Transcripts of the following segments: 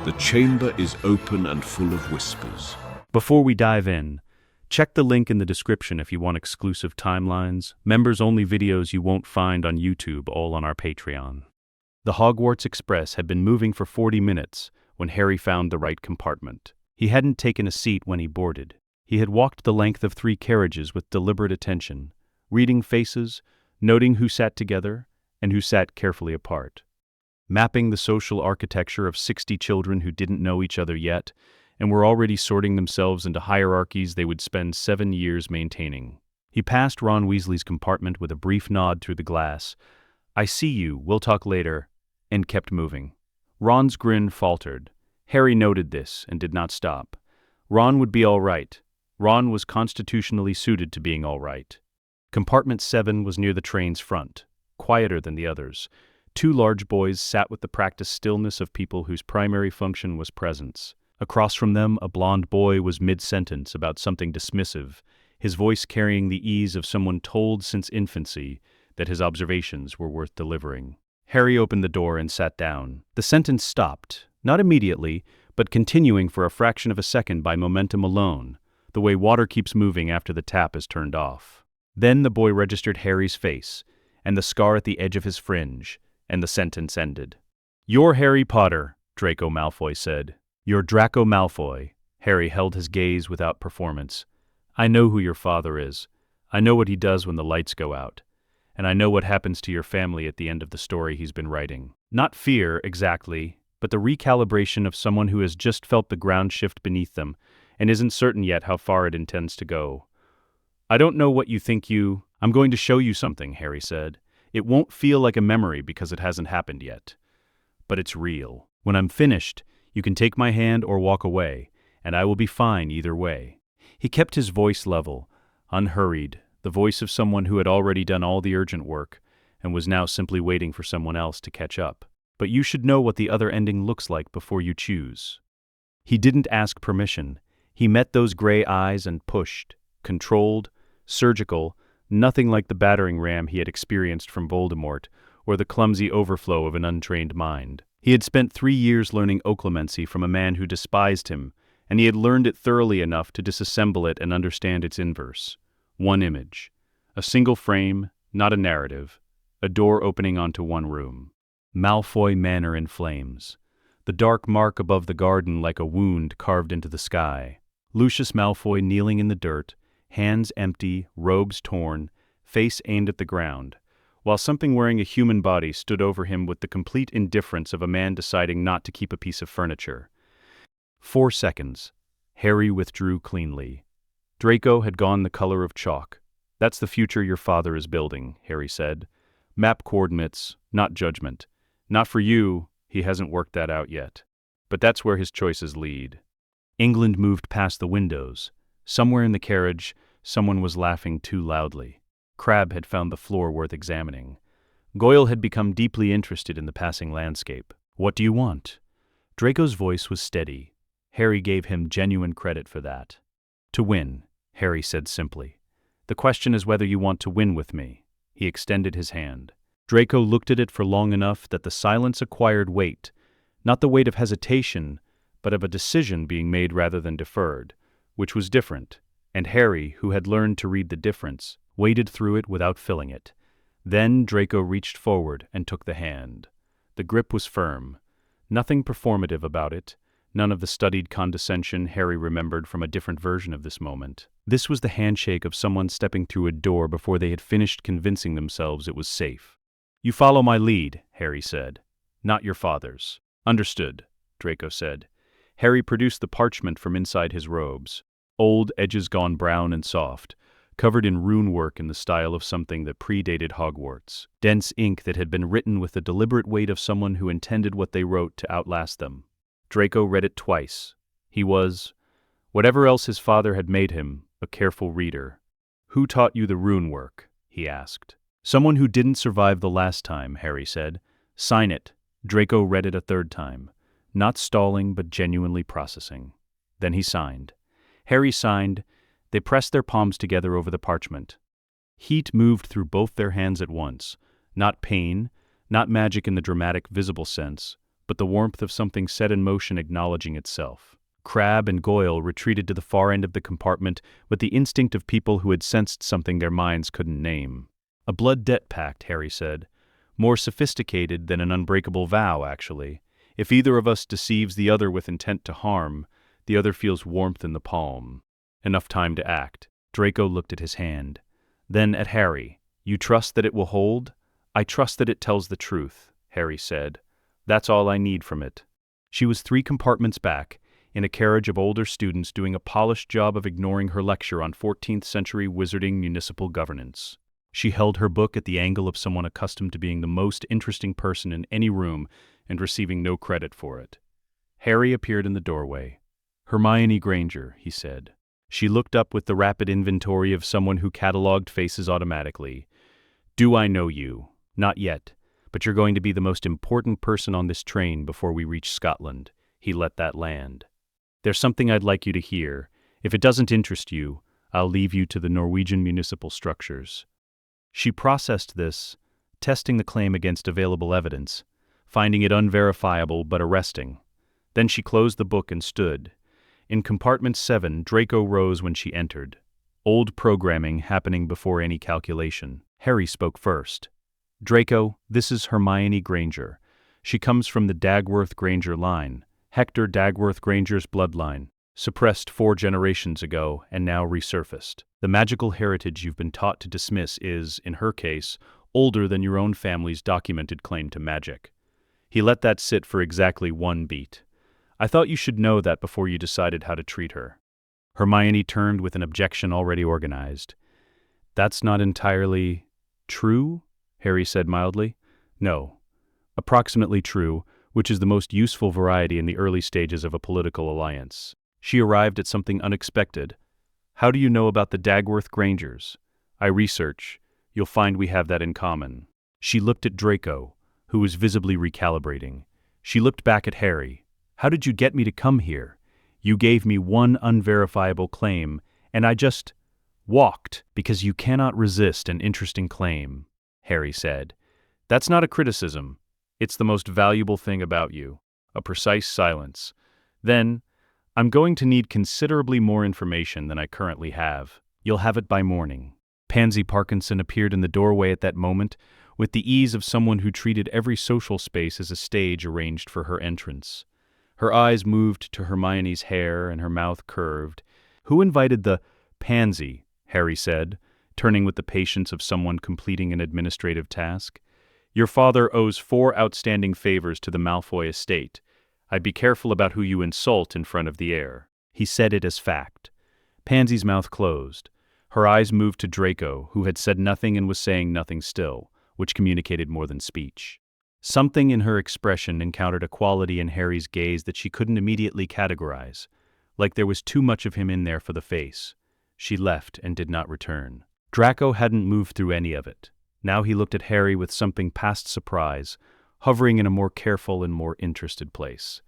The chamber is open and full of whispers. Before we dive in, check the link in the description if you want exclusive timelines, members-only videos you won't find on YouTube, all on our Patreon. The Hogwarts Express had been moving for 40 minutes when Harry found the right compartment. He hadn't taken a seat when he boarded. He had walked the length of 3 carriages with deliberate attention, reading faces, noting who sat together and who sat carefully apart, mapping the social architecture of 60 children who didn't know each other yet and were already sorting themselves into hierarchies they would spend 7 years maintaining. He passed Ron Weasley's compartment with a brief nod through the glass. "I see you, we'll talk later," and kept moving. Ron's grin faltered. Harry noted this and did not stop. Ron would be all right. Ron was constitutionally suited to being all right. Compartment 7 was near the train's front, quieter than the others. 2 large boys sat with the practiced stillness of people whose primary function was presence. Across from them, a blond boy was mid-sentence about something dismissive, his voice carrying the ease of someone told since infancy that his observations were worth delivering. Harry opened the door and sat down. The sentence stopped, not immediately, but continuing for a fraction of a second by momentum alone, the way water keeps moving after the tap is turned off. Then the boy registered Harry's face, and the scar at the edge of his fringe, and the sentence ended. "You're Harry Potter," Draco Malfoy said. "You're Draco Malfoy." Harry held his gaze without performance. "I know who your father is. I know what he does when the lights go out. And I know what happens to your family at the end of the story he's been writing." Not fear, exactly, but the recalibration of someone who has just felt the ground shift beneath them and isn't certain yet how far it intends to go. "I don't know what you think you—" "I'm going to show you something," Harry said. "It won't feel like a memory because it hasn't happened yet. But it's real. When I'm finished, you can take my hand or walk away, and I will be fine either way." He kept his voice level, unhurried, the voice of someone who had already done all the urgent work and was now simply waiting for someone else to catch up. "But you should know what the other ending looks like before you choose." He didn't ask permission. He met those gray eyes and pushed, controlled, surgical, nothing like the battering ram he had experienced from Voldemort or the clumsy overflow of an untrained mind. He had spent 3 years learning occlumency from a man who despised him, and he had learned it thoroughly enough to disassemble it and understand its inverse. One image. A single frame, not a narrative. A door opening onto one room. Malfoy Manor in flames. The dark mark above the garden like a wound carved into the sky. Lucius Malfoy kneeling in the dirt, hands empty, robes torn, face aimed at the ground, while something wearing a human body stood over him with the complete indifference of a man deciding not to keep a piece of furniture. 4 seconds. Harry withdrew cleanly. Draco had gone the color of chalk. "That's the future your father is building," Harry said. "Map coordinates, not judgment. Not for you, he hasn't worked that out yet. But that's where his choices lead." England moved past the windows. Somewhere in the carriage, someone was laughing too loudly. Crabbe had found the floor worth examining. Goyle had become deeply interested in the passing landscape. "What do you want?" Draco's voice was steady. Harry gave him genuine credit for that. "To win," Harry said simply. "The question is whether you want to win with me." He extended his hand. Draco looked at it for long enough that the silence acquired weight, not the weight of hesitation, but of a decision being made rather than deferred, which was different, and Harry, who had learned to read the difference, waded through it without filling it. Then Draco reached forward and took the hand. The grip was firm. Nothing performative about it, none of the studied condescension Harry remembered from a different version of this moment. This was the handshake of someone stepping through a door before they had finished convincing themselves it was safe. "You follow my lead," Harry said. "Not your father's." "Understood," Draco said. Harry produced the parchment from inside his robes. Old, edges gone brown and soft, covered in rune work in the style of something that predated Hogwarts. Dense ink that had been written with the deliberate weight of someone who intended what they wrote to outlast them. Draco read it twice. He was, whatever else his father had made him, a careful reader. "Who taught you the rune work?" he asked. "Someone who didn't survive the last time," Harry said. "Sign it." Draco read it a 3rd time, not stalling but genuinely processing. Then he signed. Harry signed. They pressed their palms together over the parchment. Heat moved through both their hands at once, not pain, not magic in the dramatic visible sense, but the warmth of something set in motion acknowledging itself. Crabbe and Goyle retreated to the far end of the compartment with the instinct of people who had sensed something their minds couldn't name. A blood debt pact, Harry said. More sophisticated than an unbreakable vow, actually. If either of us deceives the other with intent to harm, the other feels warmth in the palm. Enough time to act. Draco looked at his hand. Then at Harry. You trust that it will hold? I trust that it tells the truth, Harry said. That's all I need from it. She was 3 compartments back, in a carriage of older students doing a polished job of ignoring her lecture on 14th century wizarding municipal governance. She held her book at the angle of someone accustomed to being the most interesting person in any room and receiving no credit for it. Harry appeared in the doorway. Hermione Granger, he said. She looked up with the rapid inventory of someone who catalogued faces automatically. Do I know you? Not yet, but you're going to be the most important person on this train before we reach Scotland. He let that land. There's something I'd like you to hear. If it doesn't interest you, I'll leave you to the Norwegian municipal structures. She processed this, testing the claim against available evidence, finding it unverifiable but arresting. Then she closed the book and stood. In compartment 7, Draco rose when she entered. Old programming happening before any calculation. Harry spoke first. Draco, this is Hermione Granger. She comes from the Dagworth Granger line, Hector Dagworth Granger's bloodline, suppressed 4 generations ago and now resurfaced. The magical heritage you've been taught to dismiss is, in her case, older than your own family's documented claim to magic. He let that sit for exactly 1 beat. I thought you should know that before you decided how to treat her. Hermione turned with an objection already organized. That's not entirely true, Harry said mildly. No. Approximately true, which is the most useful variety in the early stages of a political alliance. She arrived at something unexpected. How do you know about the Dagworth Grangers? I research. You'll find we have that in common. She looked at Draco, who was visibly recalibrating. She looked back at Harry. How did you get me to come here? You gave me 1 unverifiable claim, and I just walked because you cannot resist an interesting claim, Harry said. That's not a criticism. It's the most valuable thing about you. A precise silence. Then, I'm going to need considerably more information than I currently have. You'll have it by morning. Pansy Parkinson appeared in the doorway at that moment, with the ease of someone who treated every social space as a stage arranged for her entrance. Her eyes moved to Hermione's hair and her mouth curved. Who invited the pansy? Harry said, turning with the patience of someone completing an administrative task. Your father owes 4 outstanding favors to the Malfoy estate. I'd be careful about who you insult in front of the heir. He said it as fact. Pansy's mouth closed. Her eyes moved to Draco, who had said nothing and was saying nothing still, which communicated more than speech. Something in her expression encountered a quality in Harry's gaze that she couldn't immediately categorize, like there was too much of him in there for the face. She left and did not return. Draco hadn't moved through any of it. Now he looked at Harry with something past surprise, hovering in a more careful and more interested place.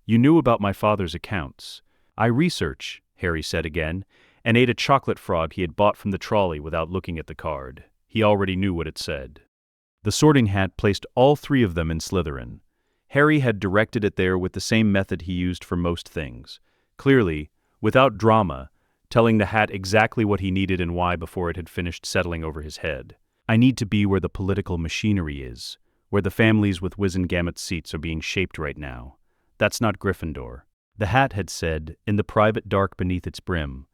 You knew about my father's accounts. I research, Harry said again, and ate a chocolate frog he had bought from the trolley without looking at the card. He already knew what it said. The Sorting Hat placed all 3 of them in Slytherin. Harry had directed it there with the same method he used for most things. Clearly, without drama, telling the hat exactly what he needed and why before it had finished settling over his head. I need to be where the political machinery is, where the families with Wizengamot seats are being shaped right now. That's not Gryffindor. The hat had said, in the private dark beneath its brim,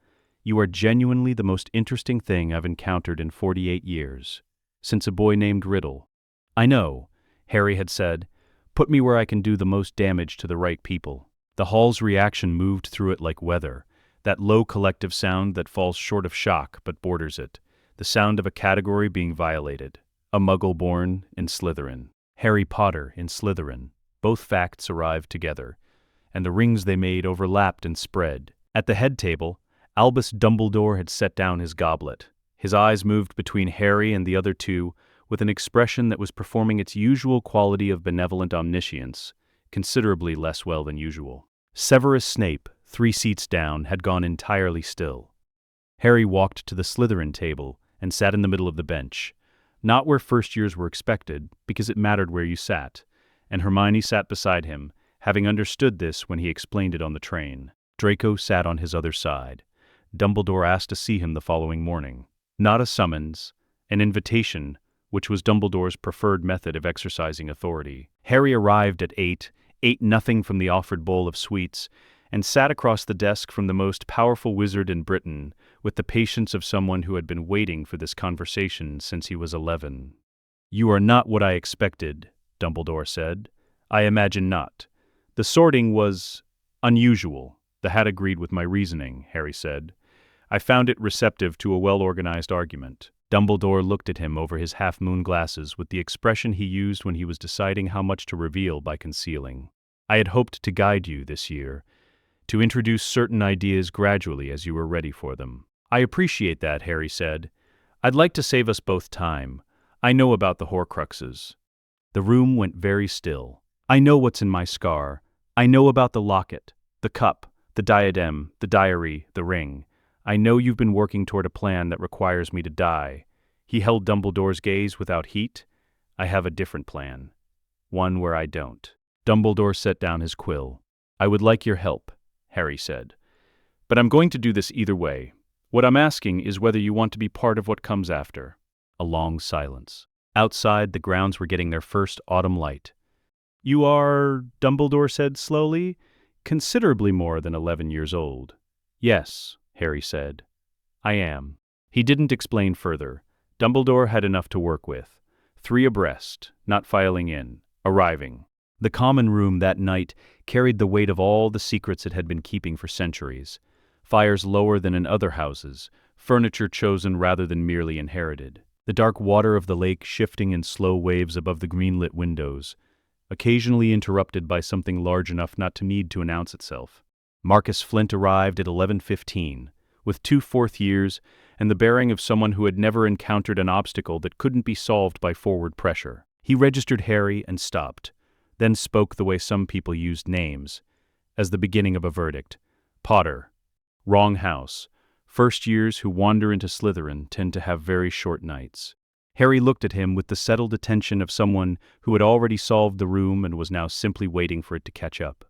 You are genuinely the most interesting thing I've encountered in 48 years. Since a boy named Riddle. I know, Harry had said. Put me where I can do the most damage to the right people. The hall's reaction moved through it like weather, that low collective sound that falls short of shock but borders it, the sound of a category being violated. A Muggle born in Slytherin. Harry Potter in Slytherin. Both facts arrived together, and the rings they made overlapped and spread. At the head table, Albus Dumbledore had set down his goblet. His eyes moved between Harry and the other 2 with an expression that was performing its usual quality of benevolent omniscience, considerably less well than usual. Severus Snape, 3 seats down, had gone entirely still. Harry walked to the Slytherin table and sat in the middle of the bench, not where first years were expected, because it mattered where you sat, and Hermione sat beside him, having understood this when he explained it on the train. Draco sat on his other side. Dumbledore asked to see him the following morning. Not a summons, an invitation, which was Dumbledore's preferred method of exercising authority. Harry arrived at 8, ate nothing from the offered bowl of sweets, and sat across the desk from the most powerful wizard in Britain, with the patience of someone who had been waiting for this conversation since he was 11. "You are not what I expected," Dumbledore said. "I imagine not. The sorting was unusual." "The hat agreed with my reasoning," Harry said. "I found it receptive to a well-organized argument." Dumbledore looked at him over his half-moon glasses with the expression he used when he was deciding how much to reveal by concealing. "I had hoped to guide you this year, to introduce certain ideas gradually as you were ready for them." "I appreciate that," Harry said. "I'd like to save us both time. I know about the Horcruxes." The room went very still. "I know what's in my scar. I know about the locket, the cup, the diadem, the diary, the ring. I know you've been working toward a plan that requires me to die." He held Dumbledore's gaze without heat. "I have a different plan. One where I don't." Dumbledore set down his quill. "I would like your help," Harry said. "But I'm going to do this either way. What I'm asking is whether you want to be part of what comes after." A long silence. Outside, the grounds were getting their first autumn light. "You are," Dumbledore said slowly, "considerably more than 11 years old." "Yes," Harry said. "I am." He didn't explain further. Dumbledore had enough to work with. 3 abreast, not filing in, arriving. The common room that night carried the weight of all the secrets it had been keeping for centuries. Fires lower than in other houses, furniture chosen rather than merely inherited. The dark water of the lake shifting in slow waves above the green-lit windows, occasionally interrupted by something large enough not to need to announce itself. Marcus Flint arrived at 11:15, with 2 fourth years and the bearing of someone who had never encountered an obstacle that couldn't be solved by forward pressure. He registered Harry and stopped, then spoke the way some people used names, as the beginning of a verdict. "Potter. Wrong house. First years who wander into Slytherin tend to have very short nights." Harry looked at him with the settled attention of someone who had already solved the room and was now simply waiting for it to catch up.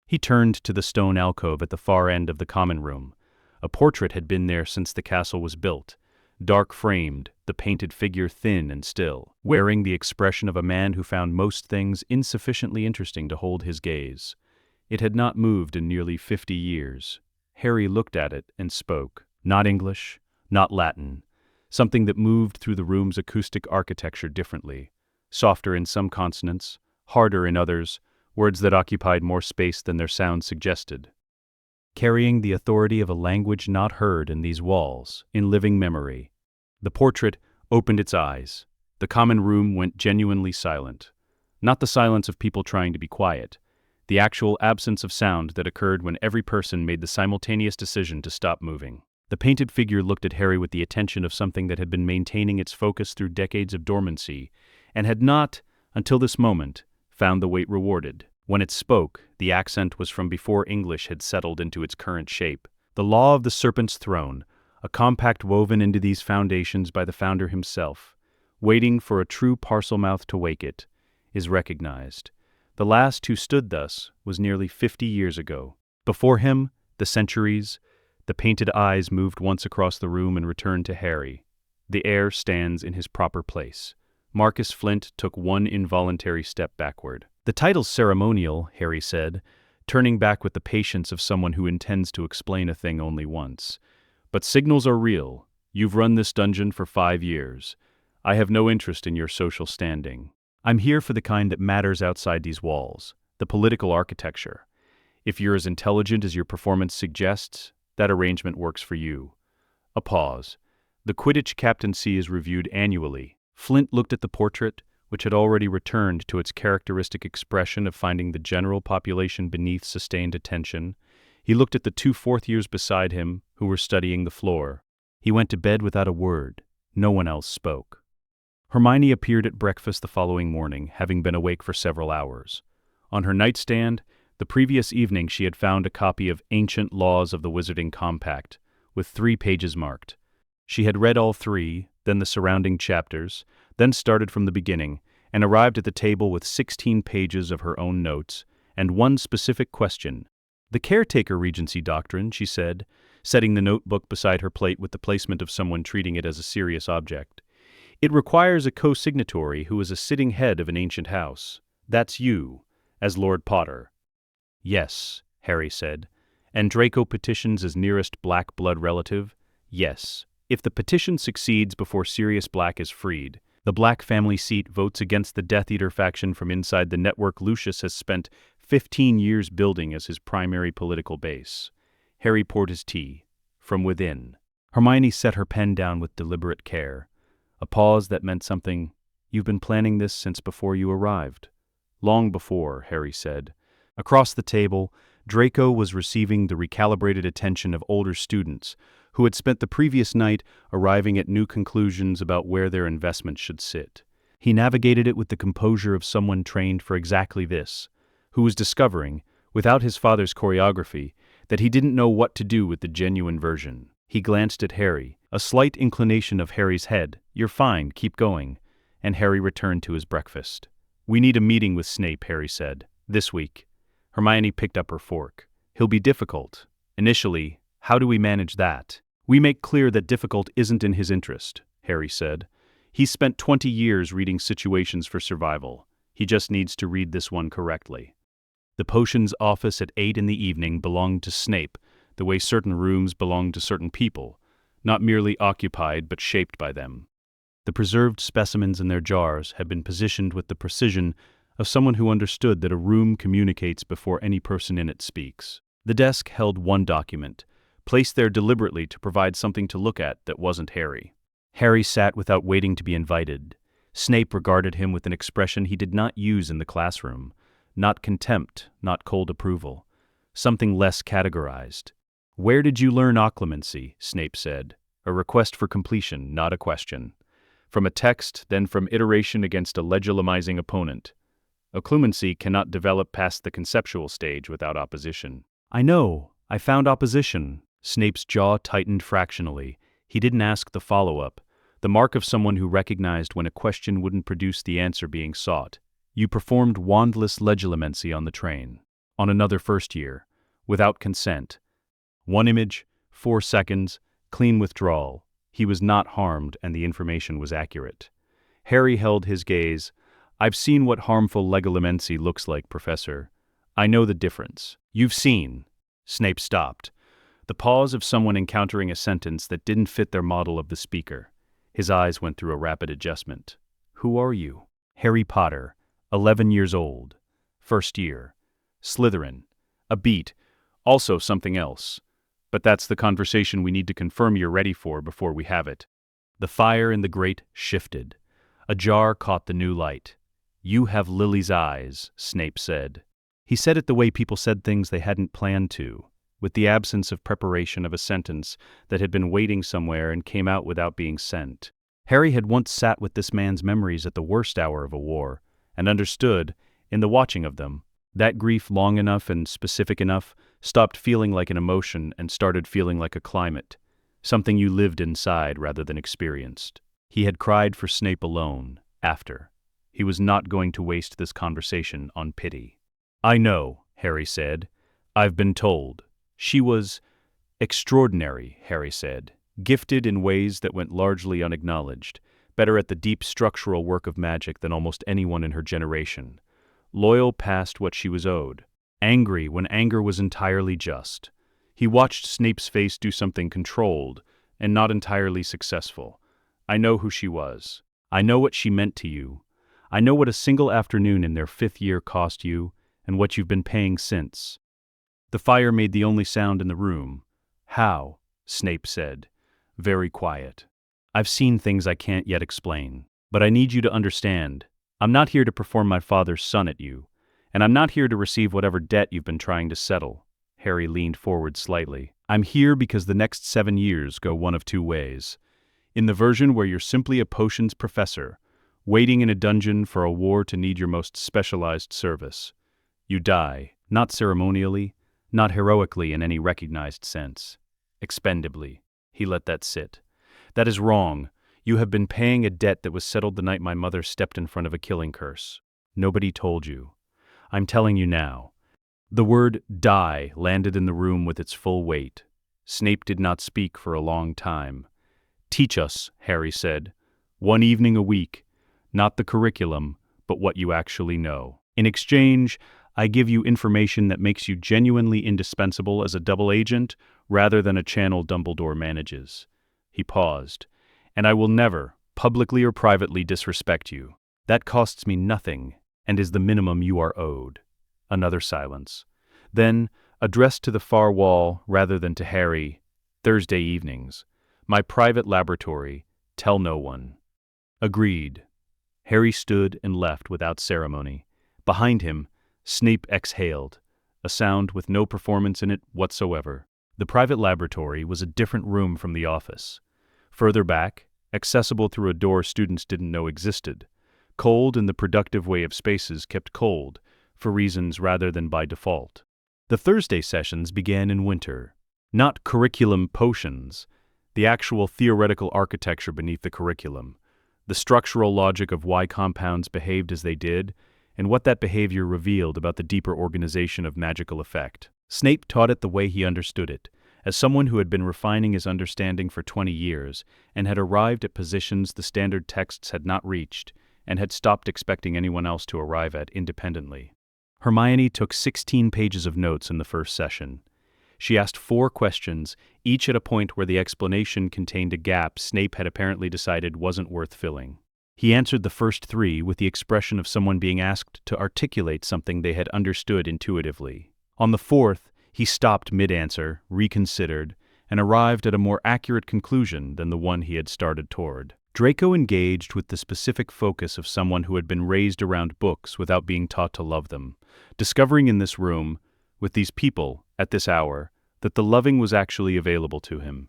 He turned to the stone alcove at the far end of the common room. A portrait had been there since the castle was built, dark-framed, the painted figure thin and still, wearing the expression of a man who found most things insufficiently interesting to hold his gaze. It had not moved in nearly 50 years. Harry looked at it and spoke. Not English, not Latin. Something that moved through the room's acoustic architecture differently. Softer in some consonants, harder in others, words that occupied more space than their sound suggested. Carrying the authority of a language not heard in these walls, in living memory. The portrait opened its eyes. The common room went genuinely silent. Not the silence of people trying to be quiet. The actual absence of sound that occurred when every person made the simultaneous decision to stop moving. The painted figure looked at Harry with the attention of something that had been maintaining its focus through decades of dormancy, and had not, until this moment, found the wait rewarded. When it spoke, the accent was from before English had settled into its current shape. The law of the serpent's throne, a compact woven into these foundations by the founder himself, waiting for a true Parselmouth to wake it, is recognized. The last who stood thus was nearly 50 years ago. Before him, the centuries. The painted eyes moved once across the room and returned to Harry. The heir stands in his proper place. Marcus Flint took one involuntary step backward. "The title's ceremonial," Harry said, turning back with the patience of someone who intends to explain a thing only once. "But signals are real. You've run this dungeon for 5 years. I have no interest in your social standing. I'm here for the kind that matters outside these walls, the political architecture. If you're as intelligent as your performance suggests, that arrangement works for you." A pause. "The Quidditch captaincy is reviewed annually." Flint looked at the portrait, which had already returned to its characteristic expression of finding the general population beneath sustained attention. He looked at the 2 fourth years beside him, who were studying the floor. He went to bed without a word. No one else spoke. Hermione appeared at breakfast the following morning, having been awake for several hours. On her nightstand, the previous evening she had found a copy of Ancient Laws of the Wizarding Compact, with 3 pages marked. She had read all 3, then the surrounding chapters, then started from the beginning, and arrived at the table with 16 pages of her own notes and one specific question. "The caretaker regency doctrine," she said, setting the notebook beside her plate with the placement of someone treating it as a serious object. "It requires a co-signatory who is a sitting head of an ancient house. That's you, as Lord Potter." "Yes," Harry said. "And Draco petitions as nearest Black blood relative?" "Yes. If the petition succeeds before Sirius Black is freed, the Black family seat votes against the Death Eater faction from inside the network Lucius has spent 15 years building as his primary political base." Harry poured his tea. From within, Hermione set her pen down with deliberate care. A pause that meant something. "You've been planning this since before you arrived." "Long before," Harry said. Across the table, Draco was receiving the recalibrated attention of older students who had spent the previous night arriving at new conclusions about where their investment should sit. He navigated it with the composure of someone trained for exactly this, who was discovering, without his father's choreography, that he didn't know what to do with the genuine version. He glanced at Harry, a slight inclination of Harry's head. "You're fine, keep going," and Harry returned to his breakfast. "We need a meeting with Snape," Harry said. "This week." Hermione picked up her fork. "He'll be difficult. Initially, how do we manage that?" "We make clear that difficult isn't in his interest," Harry said. "He's spent 20 years reading situations for survival. He just needs to read this one correctly." The potions office at 8 in the evening belonged to Snape, the way certain rooms belong to certain people, not merely occupied but shaped by them. The preserved specimens in their jars had been positioned with the precision of someone who understood that a room communicates before any person in it speaks. The desk held one document, placed there deliberately to provide something to look at that wasn't Harry. Harry sat without waiting to be invited. Snape regarded him with an expression he did not use in the classroom. Not contempt, not cold approval. Something less categorized. "Where did you learn occlumency?" Snape said. "A request for completion, not a question. From a text, then from iteration against a legilimizing opponent. Occlumency cannot develop past the conceptual stage without opposition." "I know. I found opposition." Snape's jaw tightened fractionally. He didn't ask the follow-up, the mark of someone who recognized when a question wouldn't produce the answer being sought. "You performed wandless legilimency on the train. On another first year. Without consent. 1 image, 4 seconds, clean withdrawal. He was not harmed and the information was accurate." Harry held his gaze. "I've seen what harmful legilimency looks like, Professor. I know the difference." "You've seen." Snape stopped. The pause of someone encountering a sentence that didn't fit their model of the speaker. His eyes went through a rapid adjustment. "Who are you?" "Harry Potter, 11 years old. First year. Slytherin. A beat. Also something else. But that's the conversation we need to confirm you're ready for before we have it." The fire in the grate shifted. A jar caught the new light. "You have Lily's eyes," Snape said. He said it the way people said things they hadn't planned to, with the absence of preparation of a sentence that had been waiting somewhere and came out without being sent. Harry had once sat with this man's memories at the worst hour of a war, and understood, in the watching of them, that grief long enough and specific enough stopped feeling like an emotion and started feeling like a climate, something you lived inside rather than experienced. He had cried for Snape alone, after. He was not going to waste this conversation on pity. "I know," Harry said. "I've been told." "She was extraordinary," Harry said. "Gifted in ways that went largely unacknowledged, better at the deep structural work of magic than almost anyone in her generation. Loyal past what she was owed. Angry when anger was entirely just." He watched Snape's face do something controlled and not entirely successful. "I know who she was. I know what she meant to you. I know what a single afternoon in their 5th year cost you, and what you've been paying since." The fire made the only sound in the room. "How?" Snape said. Very quiet. "I've seen things I can't yet explain. But I need you to understand. I'm not here to perform my father's son at you, and I'm not here to receive whatever debt you've been trying to settle." Harry leaned forward slightly. "I'm here because the next 7 years go one of two ways. In the version where you're simply a potions professor, waiting in a dungeon for a war to need your most specialized service. You die, not ceremonially, not heroically in any recognized sense. Expendably." He let that sit. "That is wrong. You have been paying a debt that was settled the night my mother stepped in front of a killing curse. Nobody told you. I'm telling you now. The word die landed in the room with its full weight. Snape did not speak for a long time. Teach us, Harry said. One evening a week. Not the curriculum, but what you actually know. In exchange, I give you information that makes you genuinely indispensable as a double agent rather than a channel Dumbledore manages. He paused. And I will never, publicly or privately, disrespect you. That costs me nothing and is the minimum you are owed. Another silence. Then, addressed to the far wall rather than to Harry, Thursday evenings. My private laboratory. Tell no one. Agreed. Harry stood and left without ceremony. Behind him, Snape exhaled, a sound with no performance in it whatsoever. The private laboratory was a different room from the office. Further back, accessible through a door students didn't know existed. Cold in the productive way of spaces kept cold, for reasons rather than by default. The Thursday sessions began in winter. Not curriculum potions, the actual theoretical architecture beneath the curriculum, the structural logic of why compounds behaved as they did, and what that behavior revealed about the deeper organization of magical effect. Snape taught it the way he understood it, as someone who had been refining his understanding for 20 years and had arrived at positions the standard texts had not reached and had stopped expecting anyone else to arrive at independently. Hermione took 16 pages of notes in the first session. She asked 4 questions, each at a point where the explanation contained a gap Snape had apparently decided wasn't worth filling. He answered the first 3 with the expression of someone being asked to articulate something they had understood intuitively. On the 4th, he stopped mid-answer, reconsidered, and arrived at a more accurate conclusion than the one he had started toward. Draco engaged with the specific focus of someone who had been raised around books without being taught to love them, discovering in this room, with these people, at this hour, that the loving was actually available to him.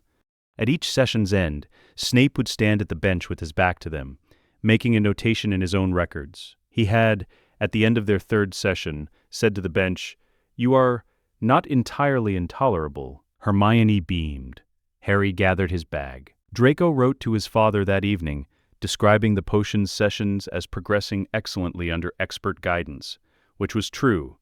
At each session's end, Snape would stand at the bench with his back to them, making a notation in his own records. He had, at the end of their 3rd session, said to the bench, "You are not entirely intolerable." Hermione beamed. Harry gathered his bag. Draco wrote to his father that evening, describing the potions sessions as progressing excellently under expert guidance, which was true,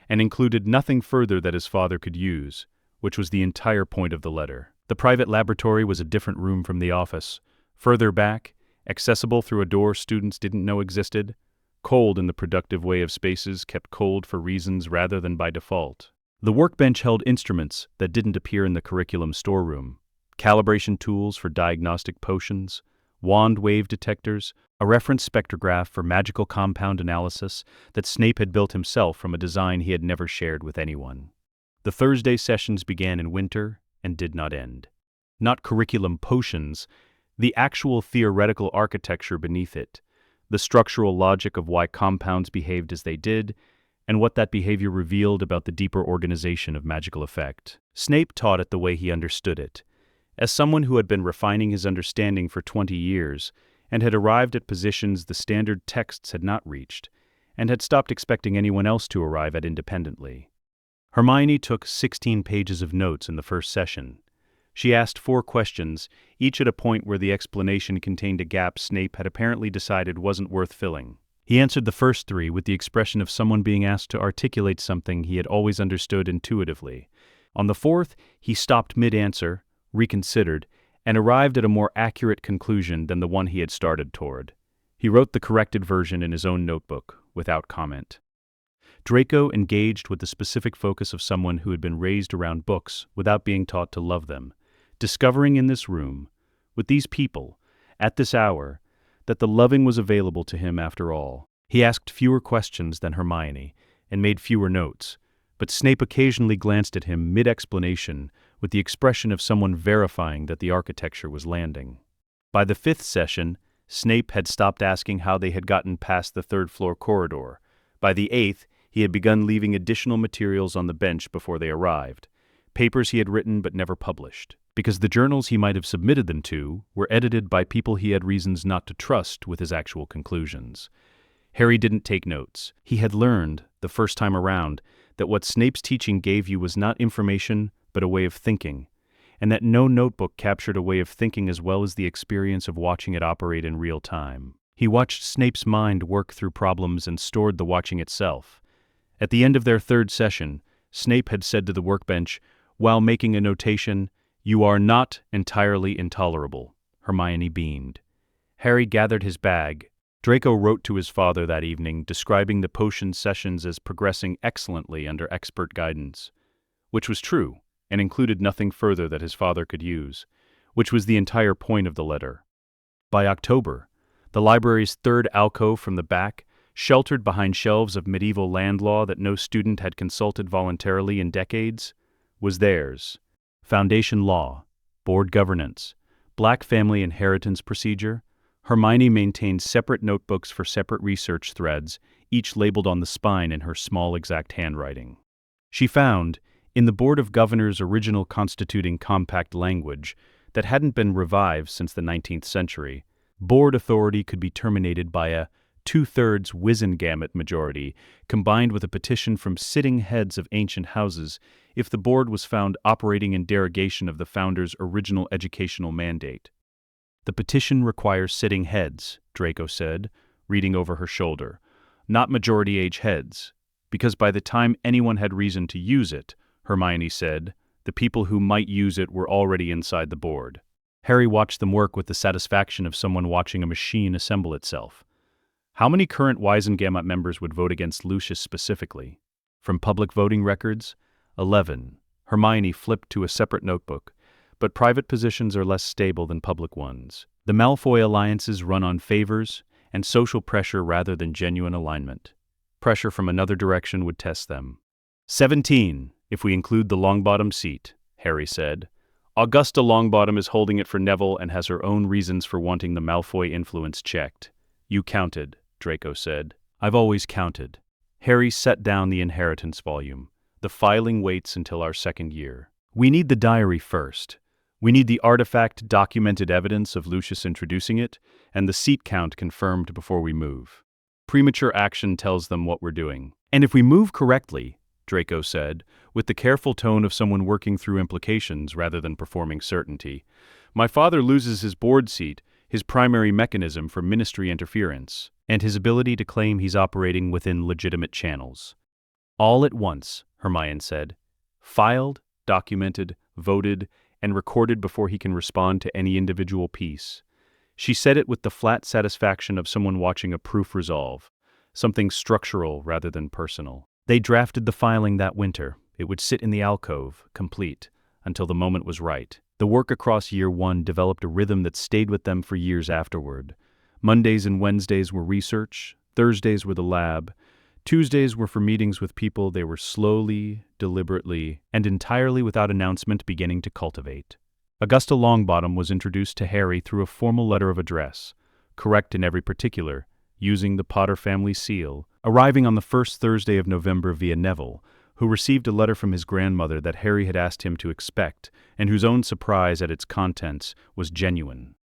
and included nothing further that his father could use, which was the entire point of the letter. The private laboratory was a different room from the office. Further back, accessible through a door students didn't know existed, cold in the productive way of spaces kept cold for reasons rather than by default. The workbench held instruments that didn't appear in the curriculum storeroom. Calibration tools for diagnostic potions, wand wave detectors, a reference spectrograph for magical compound analysis that Snape had built himself from a design he had never shared with anyone. The Thursday sessions began in winter and did not end. Not curriculum potions, the actual theoretical architecture beneath it, the structural logic of why compounds behaved as they did, and what that behavior revealed about the deeper organization of magical effect. Snape taught it the way he understood it, as someone who had been refining his understanding for 20 years and had arrived at positions the standard texts had not reached, and had stopped expecting anyone else to arrive at independently. Hermione took 16 pages of notes in the first session. She asked 4 questions, each at a point where the explanation contained a gap Snape had apparently decided wasn't worth filling. He answered the first 3 with the expression of someone being asked to articulate something he had always understood intuitively. On the 4th, he stopped mid-answer, reconsidered, and arrived at a more accurate conclusion than the one he had started toward. He wrote the corrected version in his own notebook, without comment. Draco engaged with the specific focus of someone who had been raised around books without being taught to love them, discovering in this room, with these people, at this hour, that the loving was available to him after all. He asked fewer questions than Hermione, and made fewer notes, but Snape occasionally glanced at him mid-explanation with the expression of someone verifying that the architecture was landing. By the 5th session, Snape had stopped asking how they had gotten past the 3rd-floor corridor. By the 8th, he had begun leaving additional materials on the bench before they arrived, papers he had written but never published, because the journals he might have submitted them to were edited by people he had reasons not to trust with his actual conclusions. Harry didn't take notes. He had learned, the first time around, that what Snape's teaching gave you was not information, but a way of thinking, and that no notebook captured a way of thinking as well as the experience of watching it operate in real time. He watched Snape's mind work through problems and stored the watching itself. At the end of their third session, Snape had said to the workbench, while making a notation, "You are not entirely intolerable." Hermione beamed. Harry gathered his bag. Draco wrote to his father that evening, describing the potion sessions as progressing excellently under expert guidance. Which was true, and included nothing further that his father could use, which was the entire point of the letter. By October, the library's third alcove from the back, sheltered behind shelves of medieval land law that no student had consulted voluntarily in decades, was theirs. Foundation law, board governance, black family inheritance procedure. Hermione maintained separate notebooks for separate research threads, each labeled on the spine in her small exact handwriting. She found, in the Board of Governors' original constituting compact language that hadn't been revived since the 19th century, board authority could be terminated by a 2/3 Wizengamot majority combined with a petition from sitting heads of ancient houses if the board was found operating in derogation of the founders' original educational mandate. "The petition requires sitting heads," Draco said, reading over her shoulder, "not majority-age heads, because by the time anyone had reason to use it," Hermione said, "the people who might use it were already inside the board." Harry watched them work with the satisfaction of someone watching a machine assemble itself. How many current Wizengamot members would vote against Lucius specifically? From public voting records? 11. Hermione flipped to a separate notebook, but private positions are less stable than public ones. The Malfoy alliances run on favors and social pressure rather than genuine alignment. Pressure from another direction would test them. 17, if we include the Longbottom seat, Harry said. Augusta Longbottom is holding it for Neville and has her own reasons for wanting the Malfoy influence checked. You counted, Draco said. I've always counted. Harry set down the inheritance volume. The filing waits until our second year. We need the diary first. We need the artifact documented evidence of Lucius introducing it, and the seat count confirmed before we move. Premature action tells them what we're doing. And if we move correctly, Draco said, with the careful tone of someone working through implications rather than performing certainty, my father loses his board seat, his primary mechanism for ministry interference, and his ability to claim he's operating within legitimate channels. All at once, Hermione said. Filed, documented, voted, and recorded before he can respond to any individual piece. She said it with the flat satisfaction of someone watching a proof resolve, something structural rather than personal. They drafted the filing that winter. It would sit in the alcove, complete, until the moment was right. The work across year one developed a rhythm that stayed with them for years afterward. Mondays and Wednesdays were research, Thursdays were the lab, Tuesdays were for meetings with people they were slowly, deliberately, and entirely without announcement beginning to cultivate. Augusta Longbottom was introduced to Harry through a formal letter of address, correct in every particular, using the Potter family seal, arriving on the first Thursday of November via Neville, who received a letter from his grandmother that Harry had asked him to expect, and whose own surprise at its contents was genuine.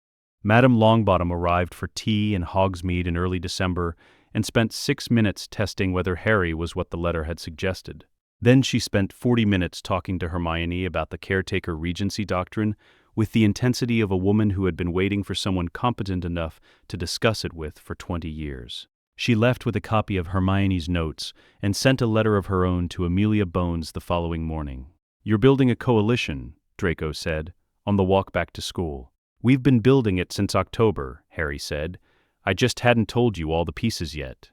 Madame Longbottom arrived for tea in Hogsmeade in early December and spent 6 minutes testing whether Harry was what the letter had suggested. Then she spent 40 minutes talking to Hermione about the caretaker regency doctrine with the intensity of a woman who had been waiting for someone competent enough to discuss it with for 20 years. She left with a copy of Hermione's notes and sent a letter of her own to Amelia Bones the following morning. You're building a coalition, Draco said, on the walk back to school. We've been building it since October, Harry said. I just hadn't told you all the pieces yet.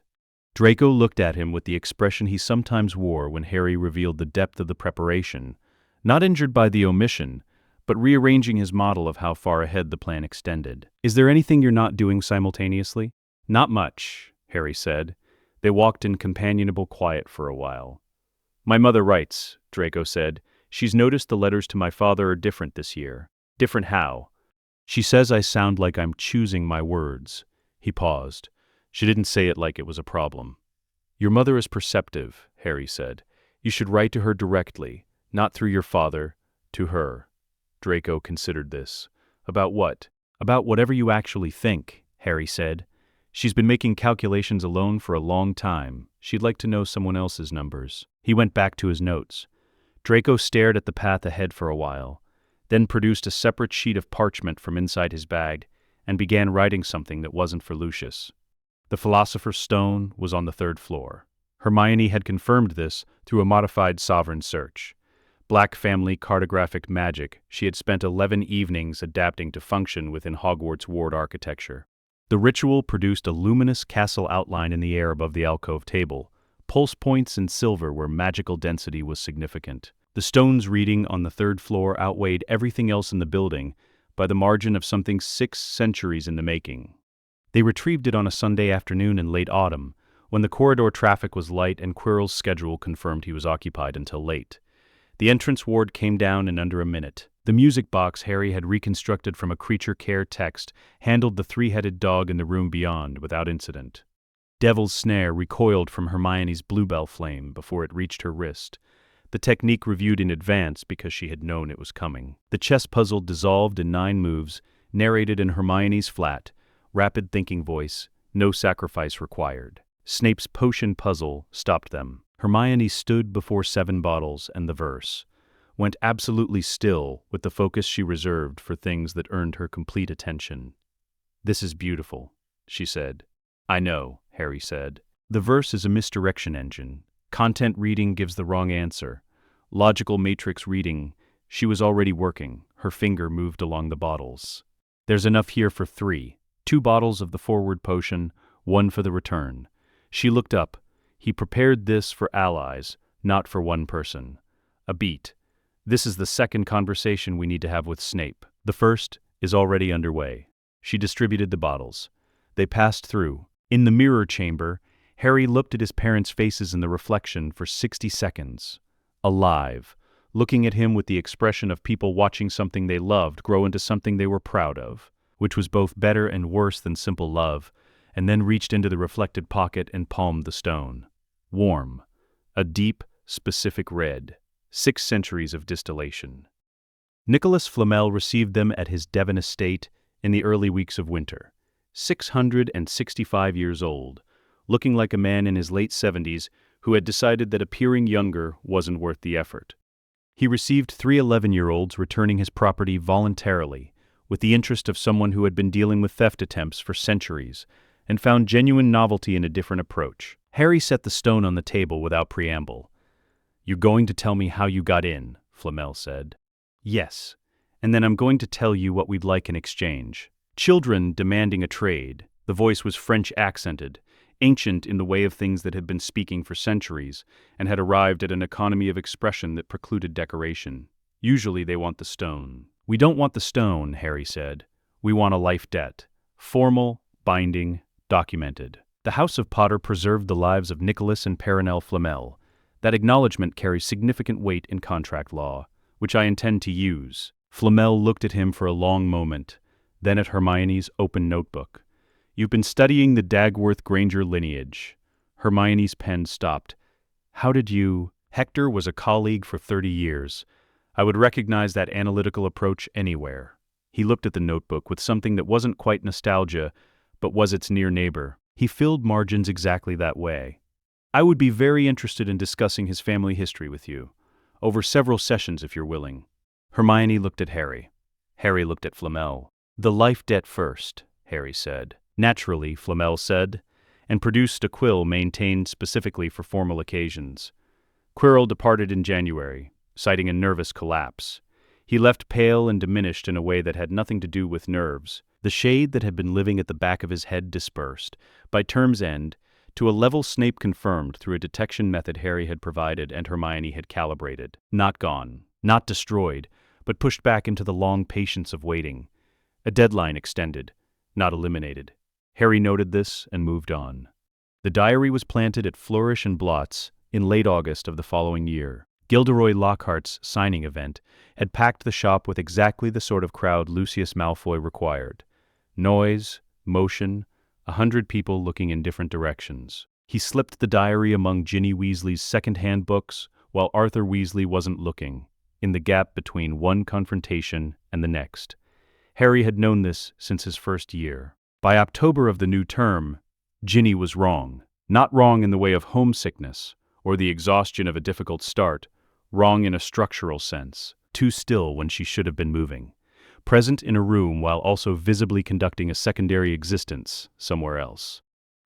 Draco looked at him with the expression he sometimes wore when Harry revealed the depth of the preparation, not injured by the omission, but rearranging his model of how far ahead the plan extended. Is there anything you're not doing simultaneously? Not much, Harry said. They walked in companionable quiet for a while. My mother writes, Draco said. She's noticed the letters to my father are different this year. Different how? She says I sound like I'm choosing my words. He paused. She didn't say it like it was a problem. Your mother is perceptive, Harry said. You should write to her directly, not through your father, to her. Draco considered this. About what? About whatever you actually think, Harry said. She's been making calculations alone for a long time. She'd like to know someone else's numbers. He went back to his notes. Draco stared at the path ahead for a while. then produced a separate sheet of parchment from inside his bag and began writing something that wasn't for Lucius. The Philosopher's Stone was on the 3rd floor. Hermione had confirmed this through a modified sovereign search. Black family cartographic magic she had spent 11 evenings adapting to function within Hogwarts ward architecture. The ritual produced a luminous castle outline in the air above the alcove table, pulse points in silver where magical density was significant. The stone's reading on the 3rd floor outweighed everything else in the building by the margin of something 6 centuries in the making. They retrieved it on a Sunday afternoon in late autumn, when the corridor traffic was light and Quirrell's schedule confirmed he was occupied until late. The entrance ward came down in under a minute. The music box Harry had reconstructed from a creature care text handled the 3-headed dog in the room beyond without incident. Devil's Snare recoiled from Hermione's bluebell flame before it reached her wrist, the technique reviewed in advance because she had known it was coming. The chess puzzle dissolved in 9 moves, narrated in Hermione's flat, rapid-thinking voice, no sacrifice required. Snape's potion puzzle stopped them. Hermione stood before 7 bottles and the verse, went absolutely still with the focus she reserved for things that earned her complete attention. "This is beautiful," she said. "I know," Harry said. "The verse is a misdirection engine. Content reading gives the wrong answer. Logical matrix reading, she was already working." Her finger moved along the bottles. "There's enough here for 3. 2 bottles of the forward potion, 1 for the return." She looked up. "He prepared this for allies, not for one person." A beat. "This is the 2nd conversation we need to have with Snape. The 1st is already underway." She distributed the bottles. They passed through. In the mirror chamber, Harry looked at his parents' faces in the reflection for 60 seconds. Alive, looking at him with the expression of people watching something they loved grow into something they were proud of, which was both better and worse than simple love, and then reached into the reflected pocket and palmed the stone. Warm. A deep, specific red. 6 centuries of distillation. Nicholas Flamel received them at his Devon estate in the early weeks of winter. 665 years old, looking like a man in his late 70s who had decided that appearing younger wasn't worth the effort. He received 3 11-year-olds returning his property voluntarily, with the interest of someone who had been dealing with theft attempts for centuries, and found genuine novelty in a different approach. Harry set the stone on the table without preamble. "You're going to tell me how you got in," Flamel said. "Yes, and then I'm going to tell you what we'd like in exchange." Children demanding a trade. The voice was French-accented, ancient in the way of things that had been speaking for centuries, and had arrived at an economy of expression that precluded decoration. "Usually they want the stone." "We don't want the stone," Harry said. "We want a life debt. Formal, binding, documented." The House of Potter preserved the lives of Nicholas and Perenelle Flamel. That acknowledgement carries significant weight in contract law, which I intend to use. Flamel looked at him for a long moment, then at Hermione's open notebook. "You've been studying the Dagworth Granger lineage." Hermione's pen stopped. "How did you—" "Hector was a colleague for 30 years. I would recognize that analytical approach anywhere." He looked at the notebook with something that wasn't quite nostalgia, but was its near neighbor. He filled margins exactly that way. "I would be very interested in discussing his family history with you, over several sessions if you're willing." Hermione looked at Harry. Harry looked at Flamel. "The life debt first," Harry said. "Naturally," Flamel said, and produced a quill maintained specifically for formal occasions. Quirrell departed in January, citing a nervous collapse. He left pale and diminished in a way that had nothing to do with nerves. The shade that had been living at the back of his head dispersed, by term's end, to a level Snape confirmed through a detection method Harry had provided and Hermione had calibrated. Not gone, not destroyed, but pushed back into the long patience of waiting. A deadline extended, not eliminated. Harry noted this and moved on. The diary was planted at Flourish and Blots in late August of the following year. Gilderoy Lockhart's signing event had packed the shop with exactly the sort of crowd Lucius Malfoy required. Noise, motion, 100 people looking in different directions. He slipped the diary among Ginny Weasley's second-hand books while Arthur Weasley wasn't looking, in the gap between one confrontation and the next. Harry had known this since his first year. By October of the new term, Ginny was wrong. Not wrong in the way of homesickness or the exhaustion of a difficult start, wrong in a structural sense. too still when she should have been moving, present in a room while also visibly conducting a secondary existence somewhere else.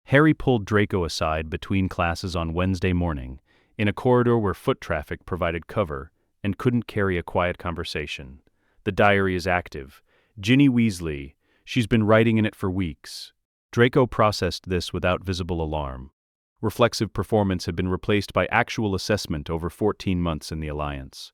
Harry pulled Draco aside between classes on Wednesday morning, in a corridor where foot traffic provided cover and couldn't carry a quiet conversation. The diary is active. Ginny Weasley, she's been writing in it for weeks. Draco processed this without visible alarm. Reflexive performance had been replaced by actual assessment over 14 months in the Alliance.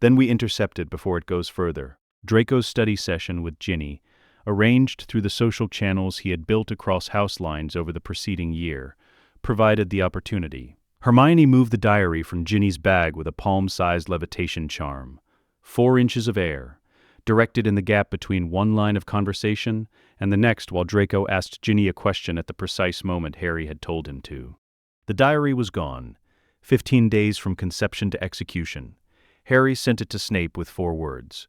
Then we intercepted before it goes further. Draco's study session with Ginny, arranged through the social channels he had built across house lines over the preceding year, provided the opportunity. Hermione moved the diary from Ginny's bag with a palm-sized levitation charm. 4 inches of air, directed in the gap between one line of conversation and the next while Draco asked Ginny a question at the precise moment Harry had told him to. The diary was gone, 15 days from conception to execution. Harry sent it to Snape with 4 words.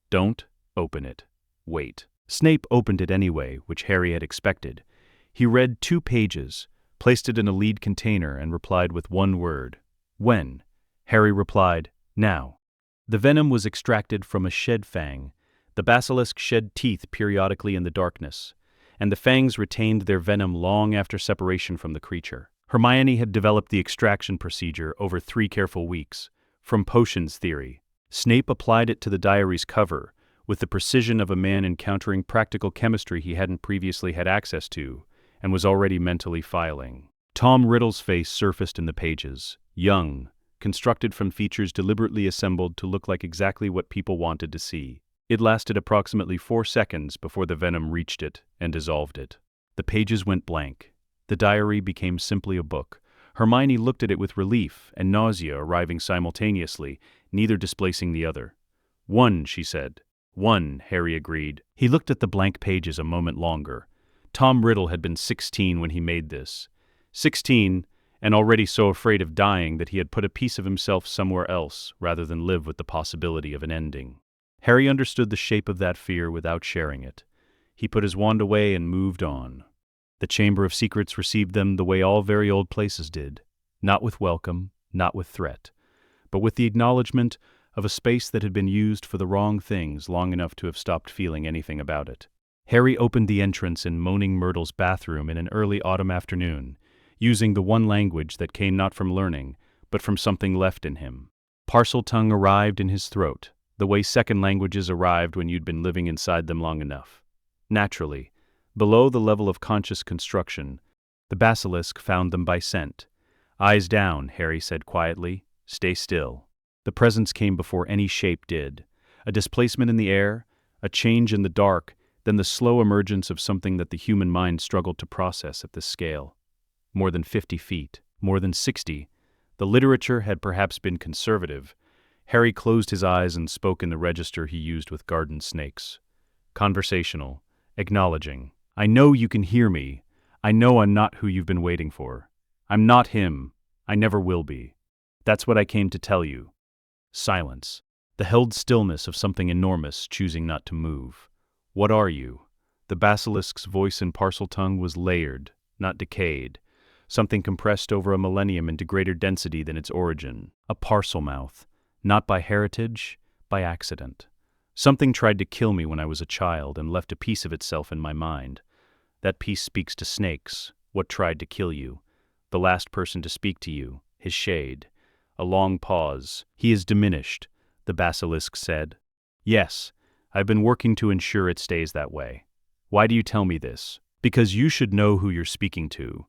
Don't open it. Wait. Snape opened it anyway, which Harry had expected. He read 2 pages, placed it in a lead container, and replied with 1 word. When? Harry replied, now. The venom was extracted from a shed fang. The basilisk shed teeth periodically in the darkness, and the fangs retained their venom long after separation from the creature. Hermione had developed the extraction procedure over 3 careful weeks, from potions theory. Snape applied it to the diary's cover, with the precision of a man encountering practical chemistry he hadn't previously had access to, and was already mentally filing. Tom Riddle's face surfaced in the pages, young, constructed from features deliberately assembled to look like exactly what people wanted to see. It lasted approximately 4 seconds before the venom reached it and dissolved it. The pages went blank. The diary became simply a book. Hermione looked at it with relief and nausea arriving simultaneously, neither displacing the other. 1, she said. 1, Harry agreed. He looked at the blank pages a moment longer. Tom Riddle had been 16 when he made this. 16, and already so afraid of dying that he had put a piece of himself somewhere else rather than live with the possibility of an ending. Harry understood the shape of that fear without sharing it. He put his wand away and moved on. The Chamber of Secrets received them the way all very old places did, not with welcome, not with threat, but with the acknowledgement of a space that had been used for the wrong things long enough to have stopped feeling anything about it. Harry opened the entrance in Moaning Myrtle's bathroom in an early autumn afternoon, using the one language that came not from learning, but from something left in him. Parseltongue arrived in his throat, the way second languages arrived when you'd been living inside them long enough. Naturally, below the level of conscious construction, the basilisk found them by scent. Eyes down, Harry said quietly. Stay still. The presence came before any shape did. A displacement in the air, a change in the dark, then the slow emergence of something that the human mind struggled to process at this scale. More than 50 feet, more than 60. The literature had perhaps been conservative. Harry closed his eyes and spoke in the register he used with garden snakes. Conversational, acknowledging. I know you can hear me. I know I'm not who you've been waiting for. I'm not him. I never will be. That's what I came to tell you. Silence. The held stillness of something enormous choosing not to move. What are you? The basilisk's voice in Parseltongue was layered, not decayed. Something compressed over a millennium into greater density than its origin. A parcel mouth. Not by heritage, by accident. Something tried to kill me when I was a child and left a piece of itself in my mind. That piece speaks to snakes. What tried to kill you? The last person to speak to you. His shade. A long pause. He is diminished, the basilisk said. Yes, I've been working to ensure it stays that way. Why do you tell me this? Because you should know who you're speaking to.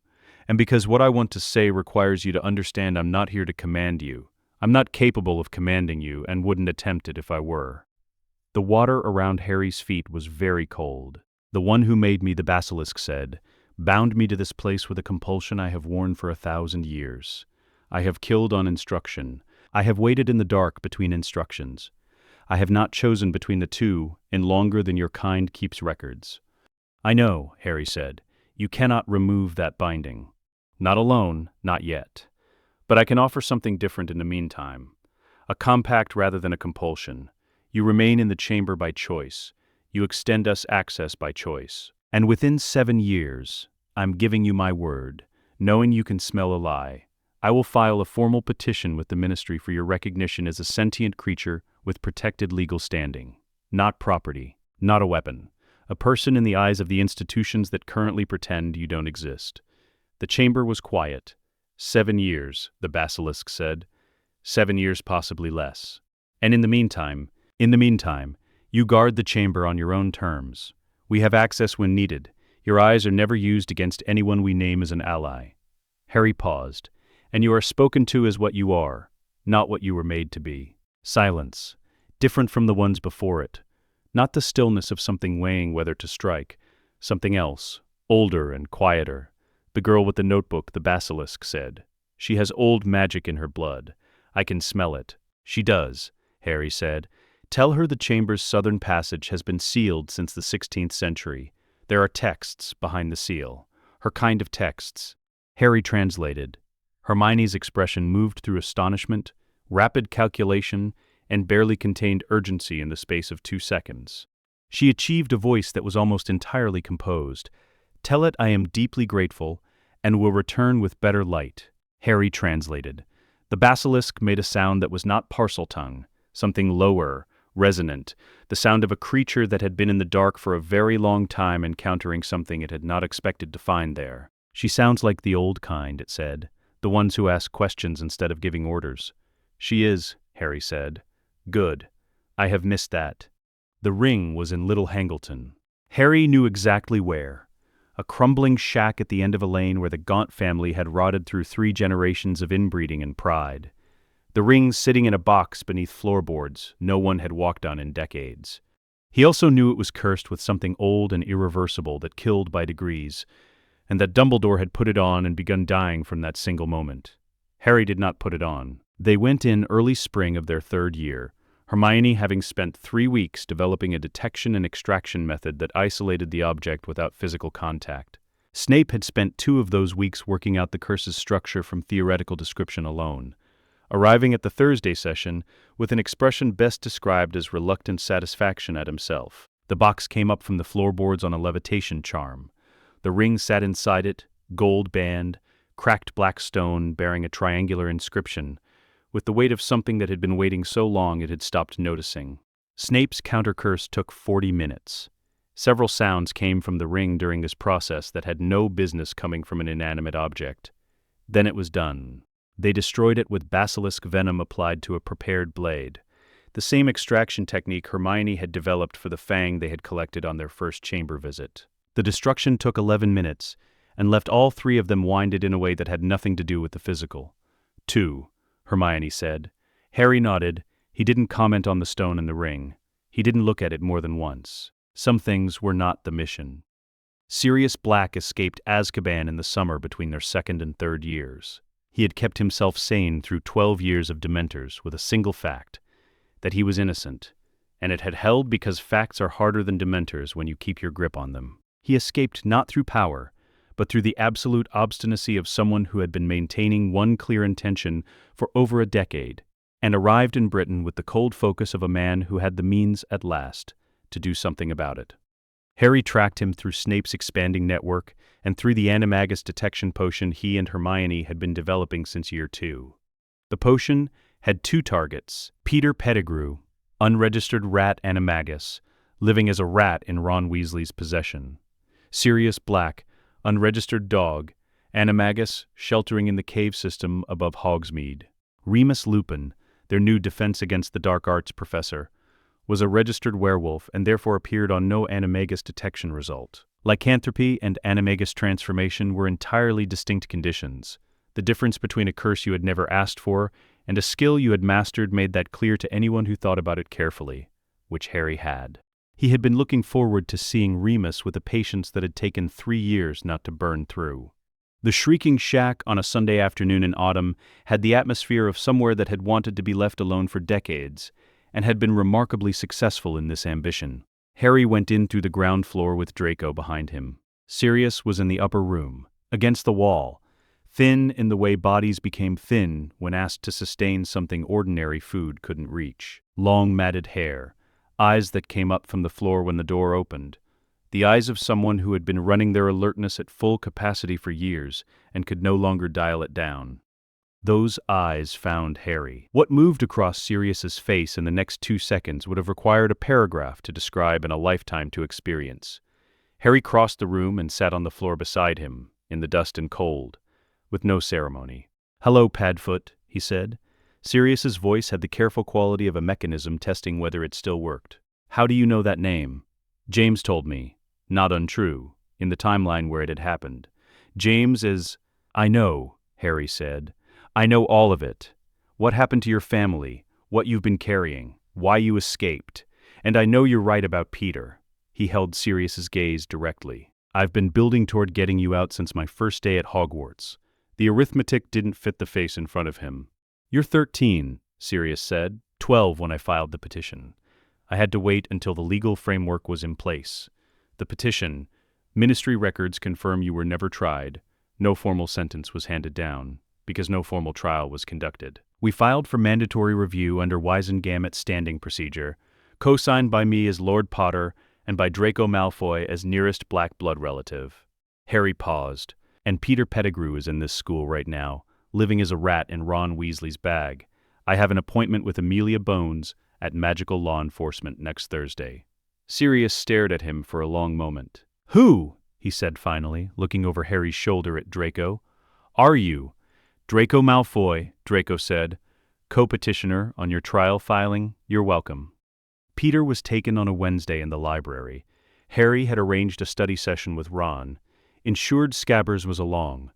And because what I want to say requires you to understand I'm not here to command you. I'm not capable of commanding you and wouldn't attempt it if I were. The water around Harry's feet was very cold. The one who made me, the basilisk said, bound me to this place with a compulsion I have worn for 1,000 years. I have killed on instruction. I have waited in the dark between instructions. I have not chosen between the two in longer than your kind keeps records. I know, Harry said, you cannot remove that binding. Not alone, not yet. But I can offer something different in the meantime. A compact rather than a compulsion. You remain in the chamber by choice. You extend us access by choice. And within 7 years, I'm giving you my word, knowing you can smell a lie. I will file a formal petition with the Ministry for your recognition as a sentient creature with protected legal standing. Not property, not a weapon. A person in the eyes of the institutions that currently pretend you don't exist. The chamber was quiet. 7 years, the basilisk said. 7 years, possibly less. And in the meantime, you guard the chamber on your own terms. We have access when needed. Your eyes are never used against anyone we name as an ally. Harry paused. And you are spoken to as what you are, not what you were made to be. Silence, different from the ones before it. Not the stillness of something weighing whether to strike. Something else, older and quieter. The girl with the notebook, the basilisk said. She has old magic in her blood. I can smell it. She does, Harry said. Tell her the chamber's southern passage has been sealed since the 16th century. There are texts behind the seal. Her kind of texts. Harry translated. Hermione's expression moved through astonishment, rapid calculation, and barely contained urgency in the space of 2 seconds. She achieved a voice that was almost entirely composed. Tell it I am deeply grateful, and will return with better light. Harry translated. The basilisk made a sound that was not Parseltongue, something lower, resonant, the sound of a creature that had been in the dark for a very long time encountering something it had not expected to find there. She sounds like the old kind, it said, the ones who ask questions instead of giving orders. She is, Harry said. Good. I have missed that. The ring was in Little Hangleton. Harry knew exactly where. A crumbling shack at the end of a lane where the Gaunt family had rotted through 3 generations of inbreeding and pride. The ring sitting in a box beneath floorboards no one had walked on in decades. He also knew it was cursed with something old and irreversible that killed by degrees, and that Dumbledore had put it on and begun dying from that single moment. Harry did not put it on. They went in early spring of their 3rd year, Hermione having spent 3 weeks developing a detection and extraction method that isolated the object without physical contact. Snape had spent 2 of those weeks working out the curse's structure from theoretical description alone, arriving at the Thursday session with an expression best described as reluctant satisfaction at himself. The box came up from the floorboards on a levitation charm. The ring sat inside it, gold band, cracked black stone bearing a triangular inscription, with the weight of something that had been waiting so long it had stopped noticing. Snape's countercurse took 40 minutes. Several sounds came from the ring during this process that had no business coming from an inanimate object. Then it was done. They destroyed it with basilisk venom applied to a prepared blade, the same extraction technique Hermione had developed for the fang they had collected on their first chamber visit. The destruction took 11 minutes, and left all 3 of them winded in a way that had nothing to do with the physical. 2, Hermione said. Harry nodded. He didn't comment on the stone and the ring. He didn't look at it more than once. Some things were not the mission. Sirius Black escaped Azkaban in the summer between their 2nd and 3rd years. He had kept himself sane through 12 years of Dementors with a single fact, that he was innocent, and it had held because facts are harder than Dementors when you keep your grip on them. He escaped not through power, but through the absolute obstinacy of someone who had been maintaining one clear intention for over a decade, and arrived in Britain with the cold focus of a man who had the means, at last, to do something about it. Harry tracked him through Snape's expanding network and through the animagus detection potion he and Hermione had been developing since year 2. The potion had 2 targets: Peter Pettigrew, unregistered rat animagus, living as a rat in Ron Weasley's possession; Sirius Black, unregistered dog, animagus, sheltering in the cave system above Hogsmeade. Remus Lupin, their new Defense Against the Dark Arts professor, was a registered werewolf and therefore appeared on no animagus detection result. Lycanthropy and animagus transformation were entirely distinct conditions. The difference between a curse you had never asked for and a skill you had mastered made that clear to anyone who thought about it carefully, which Harry had. He had been looking forward to seeing Remus with a patience that had taken 3 years not to burn through. The Shrieking Shack on a Sunday afternoon in autumn had the atmosphere of somewhere that had wanted to be left alone for decades, and had been remarkably successful in this ambition. Harry went in through the ground floor with Draco behind him. Sirius was in the upper room, against the wall, thin in the way bodies became thin when asked to sustain something ordinary food couldn't reach. Long matted hair, eyes that came up from the floor when the door opened, the eyes of someone who had been running their alertness at full capacity for years and could no longer dial it down. Those eyes found Harry. What moved across Sirius's face in the next 2 seconds would have required a paragraph to describe and a lifetime to experience. Harry crossed the room and sat on the floor beside him, in the dust and cold, with no ceremony. "Hello, Padfoot," he said. Sirius's voice had the careful quality of a mechanism testing whether it still worked. "How do you know that name?" "James told me. Not untrue, in the timeline where it had happened. James is—" "I know," Harry said. "I know all of it. What happened to your family, what you've been carrying, why you escaped. And I know you're right about Peter." He held Sirius's gaze directly. "I've been building toward getting you out since my first day at Hogwarts." The arithmetic didn't fit the face in front of him. "You're 13, Sirius said. 12 when I filed the petition. I had to wait until the legal framework was in place. The petition, ministry records confirm you were never tried. No formal sentence was handed down, because no formal trial was conducted. We filed for mandatory review under Wisengamot standing procedure, co-signed by me as Lord Potter and by Draco Malfoy as nearest black blood relative." Harry paused. "And Peter Pettigrew is in this school right now, living as a rat in Ron Weasley's bag. I have an appointment with Amelia Bones at Magical Law Enforcement next Thursday." Sirius stared at him for a long moment. "Who?" he said finally, looking over Harry's shoulder at Draco. "Are you?" "Draco Malfoy," Draco said. "Co-petitioner on your trial filing. You're welcome." Peter was taken on a Wednesday in the library. Harry had arranged a study session with Ron. Ensured Scabbers was along.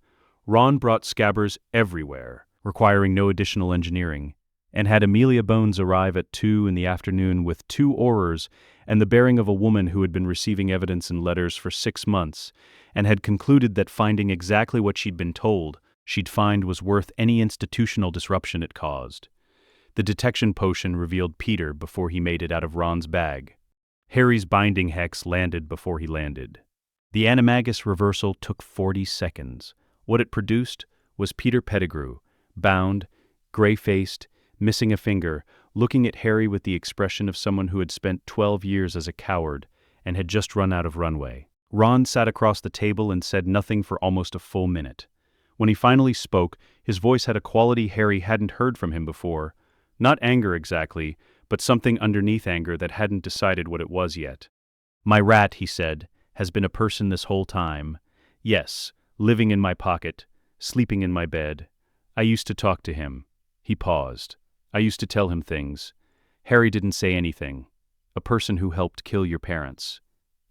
Ron brought Scabbers everywhere, requiring no additional engineering, and had Amelia Bones arrive at 2 in the afternoon with 2 Aurors and the bearing of a woman who had been receiving evidence and letters for 6 months, and had concluded that finding exactly what she'd been told she'd find was worth any institutional disruption it caused. The detection potion revealed Peter before he made it out of Ron's bag. Harry's binding hex landed before he landed. The animagus reversal took 40 seconds. What it produced was Peter Pettigrew, bound, gray-faced, missing a finger, looking at Harry with the expression of someone who had spent 12 years as a coward and had just run out of runway. Ron sat across the table and said nothing for almost a full minute. When he finally spoke, his voice had a quality Harry hadn't heard from him before. Not anger exactly, but something underneath anger that hadn't decided what it was yet. "My rat," he said, "has been a person this whole time. Yes, living in my pocket, sleeping in my bed. I used to talk to him." He paused. "I used to tell him things. Harry didn't say anything. A person who helped kill your parents."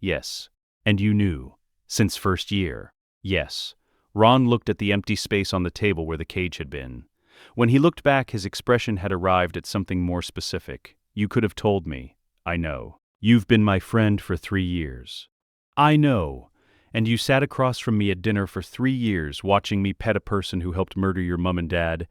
"Yes." "And you knew? Since first year?" "Yes." Ron looked at the empty space on the table where the cage had been. When he looked back, his expression had arrived at something more specific. "You could have told me. I know. You've been my friend for 3 years." "I know. And you sat across from me at dinner for 3 years watching me pet a person who helped murder your mom and dad.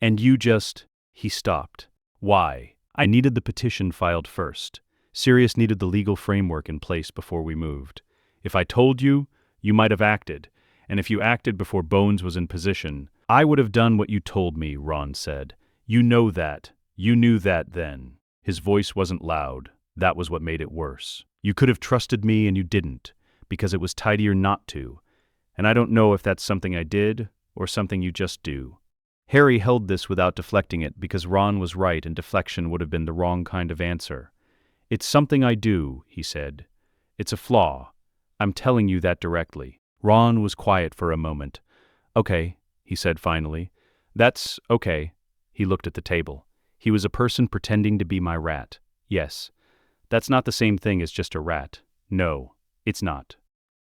And you just—" He stopped. "Why? I needed the petition filed first. Sirius needed the legal framework in place before we moved. If I told you, you might have acted. And if you acted before Bones was in position, I would have done what you told me," Ron said. "You know that. You knew that then." His voice wasn't loud. That was what made it worse. "You could have trusted me and you didn't, because it was tidier not to. And I don't know if that's something I did or something you just do." Harry held this without deflecting it because Ron was right and deflection would have been the wrong kind of answer. "It's something I do," he said. "It's a flaw. I'm telling you that directly." Ron was quiet for a moment. "Okay," he said finally. "That's okay." He looked at the table. "He was a person pretending to be my rat. Yes. That's not the same thing as just a rat. No, it's not."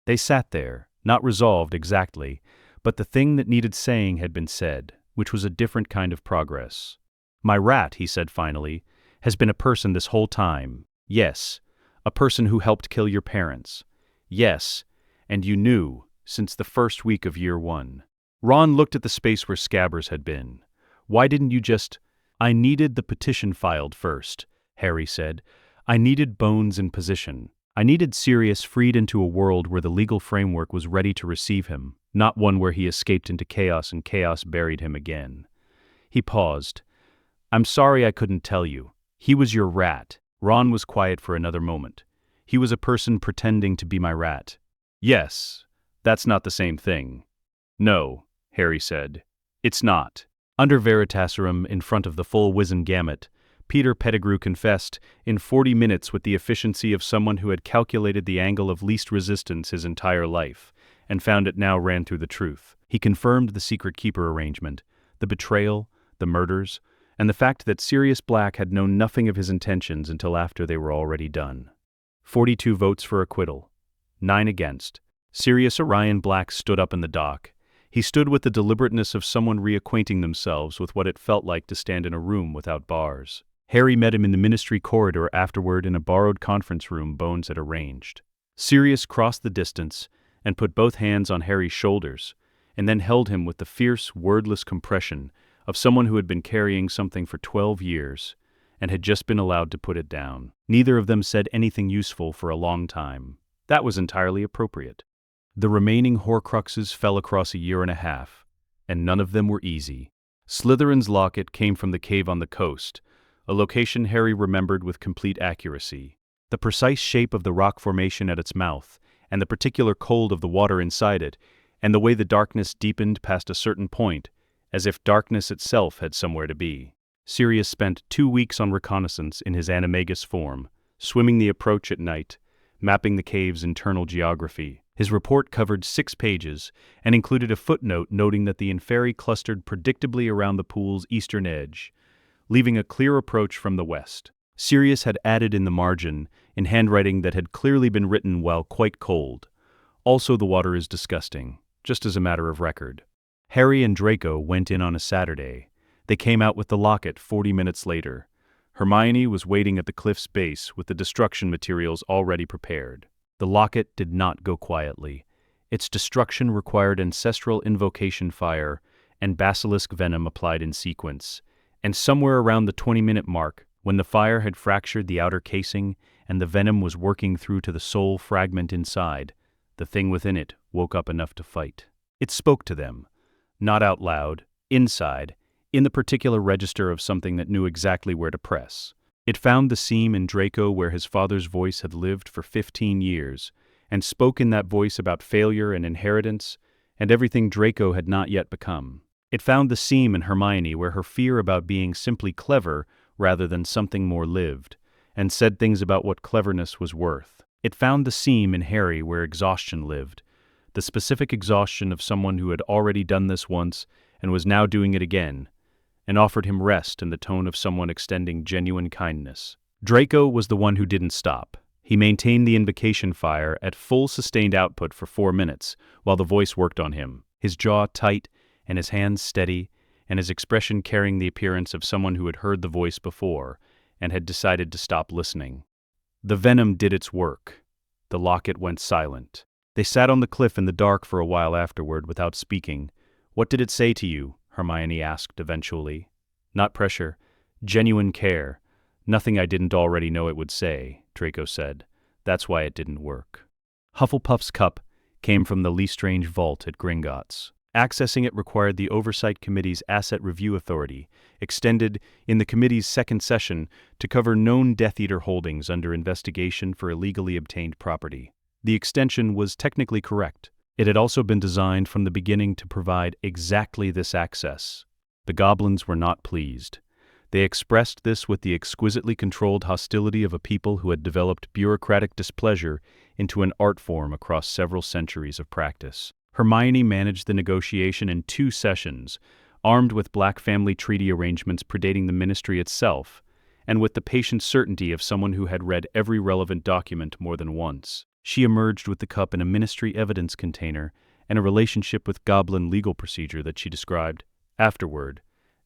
They sat there, not resolved exactly, but the thing that needed saying had been said, which was a different kind of progress. "My rat," he said finally, "has been a person this whole time. Yes. A person who helped kill your parents. Yes. And you knew, since the first week of year 1. Ron looked at the space where Scabbers had been. "Why didn't you just—" "I needed the petition filed first," Harry said. "I needed Bones in position. I needed Sirius freed into a world where the legal framework was ready to receive him, not one where he escaped into chaos and chaos buried him again." He paused. "I'm sorry I couldn't tell you. He was your rat." Ron was quiet for another moment. "He was a person pretending to be my rat." "Yes, that's not the same thing." "No," Harry said. "It's not. Under Veritaserum, in front of the full wizen gamut, Peter Pettigrew confessed in 40 minutes with the efficiency of someone who had calculated the angle of least resistance his entire life, and found it now ran through the truth. He confirmed the secret keeper arrangement, the betrayal, the murders, and the fact that Sirius Black had known nothing of his intentions until after they were already done. 42 votes for acquittal, 9 against. Sirius Orion Black stood up in the dock. He stood with the deliberateness of someone reacquainting themselves with what it felt like to stand in a room without bars. Harry met him in the ministry corridor afterward in a borrowed conference room Bones had arranged. Sirius crossed the distance and put both hands on Harry's shoulders, and then held him with the fierce, wordless compression of someone who had been carrying something for 12 years and had just been allowed to put it down. Neither of them said anything useful for a long time. That was entirely appropriate. The remaining Horcruxes fell across a year and a half, and none of them were easy. Slytherin's locket came from the cave on the coast, a location Harry remembered with complete accuracy. The precise shape of the rock formation at its mouth, and the particular cold of the water inside it, and the way the darkness deepened past a certain point, as if darkness itself had somewhere to be. Sirius spent 2 weeks on reconnaissance in his animagus form, swimming the approach at night, mapping the cave's internal geography. His report covered 6 pages and included a footnote noting that the Inferi clustered predictably around the pool's eastern edge, leaving a clear approach from the west. Sirius had added in the margin, in handwriting that had clearly been written while quite cold, "Also the water is disgusting," just as a matter of record. Harry and Draco went in on a Saturday. They came out with the locket 40 minutes later. Hermione was waiting at the cliff's base with the destruction materials already prepared. The locket did not go quietly. Its destruction required ancestral invocation fire and basilisk venom applied in sequence, and somewhere around the 20-minute mark, when the fire had fractured the outer casing and the venom was working through to the soul fragment inside, the thing within it woke up enough to fight. It spoke to them, not out loud, inside, in the particular register of something that knew exactly where to press. It found the seam in Draco where his father's voice had lived for 15 years, and spoke in that voice about failure and inheritance, and everything Draco had not yet become. It found the seam in Hermione where her fear about being simply clever rather than something more lived, and said things about what cleverness was worth. It found the seam in Harry where exhaustion lived, the specific exhaustion of someone who had already done this once and was now doing it again, and offered him rest in the tone of someone extending genuine kindness. Draco was the one who didn't stop. He maintained the invocation fire at full sustained output for 4 minutes while the voice worked on him, his jaw tight and his hands steady, and his expression carrying the appearance of someone who had heard the voice before and had decided to stop listening. The venom did its work. The locket went silent. They sat on the cliff in the dark for a while afterward without speaking. "What did it say to you?" Hermione asked eventually. "Not pressure. Genuine care. Nothing I didn't already know it would say," Draco said. "That's why it didn't work." Hufflepuff's cup came from the Lestrange vault at Gringotts. Accessing it required the Oversight Committee's Asset Review Authority, extended in the committee's second session to cover known Death Eater holdings under investigation for illegally obtained property. The extension was technically correct. It had also been designed from the beginning to provide exactly this access. The goblins were not pleased. They expressed this with the exquisitely controlled hostility of a people who had developed bureaucratic displeasure into an art form across several centuries of practice. Hermione managed the negotiation in 2 sessions, armed with Black family treaty arrangements predating the ministry itself, and with the patient certainty of someone who had read every relevant document more than once. She emerged with the cup in a ministry evidence container and a relationship with goblin legal procedure that she described, afterward,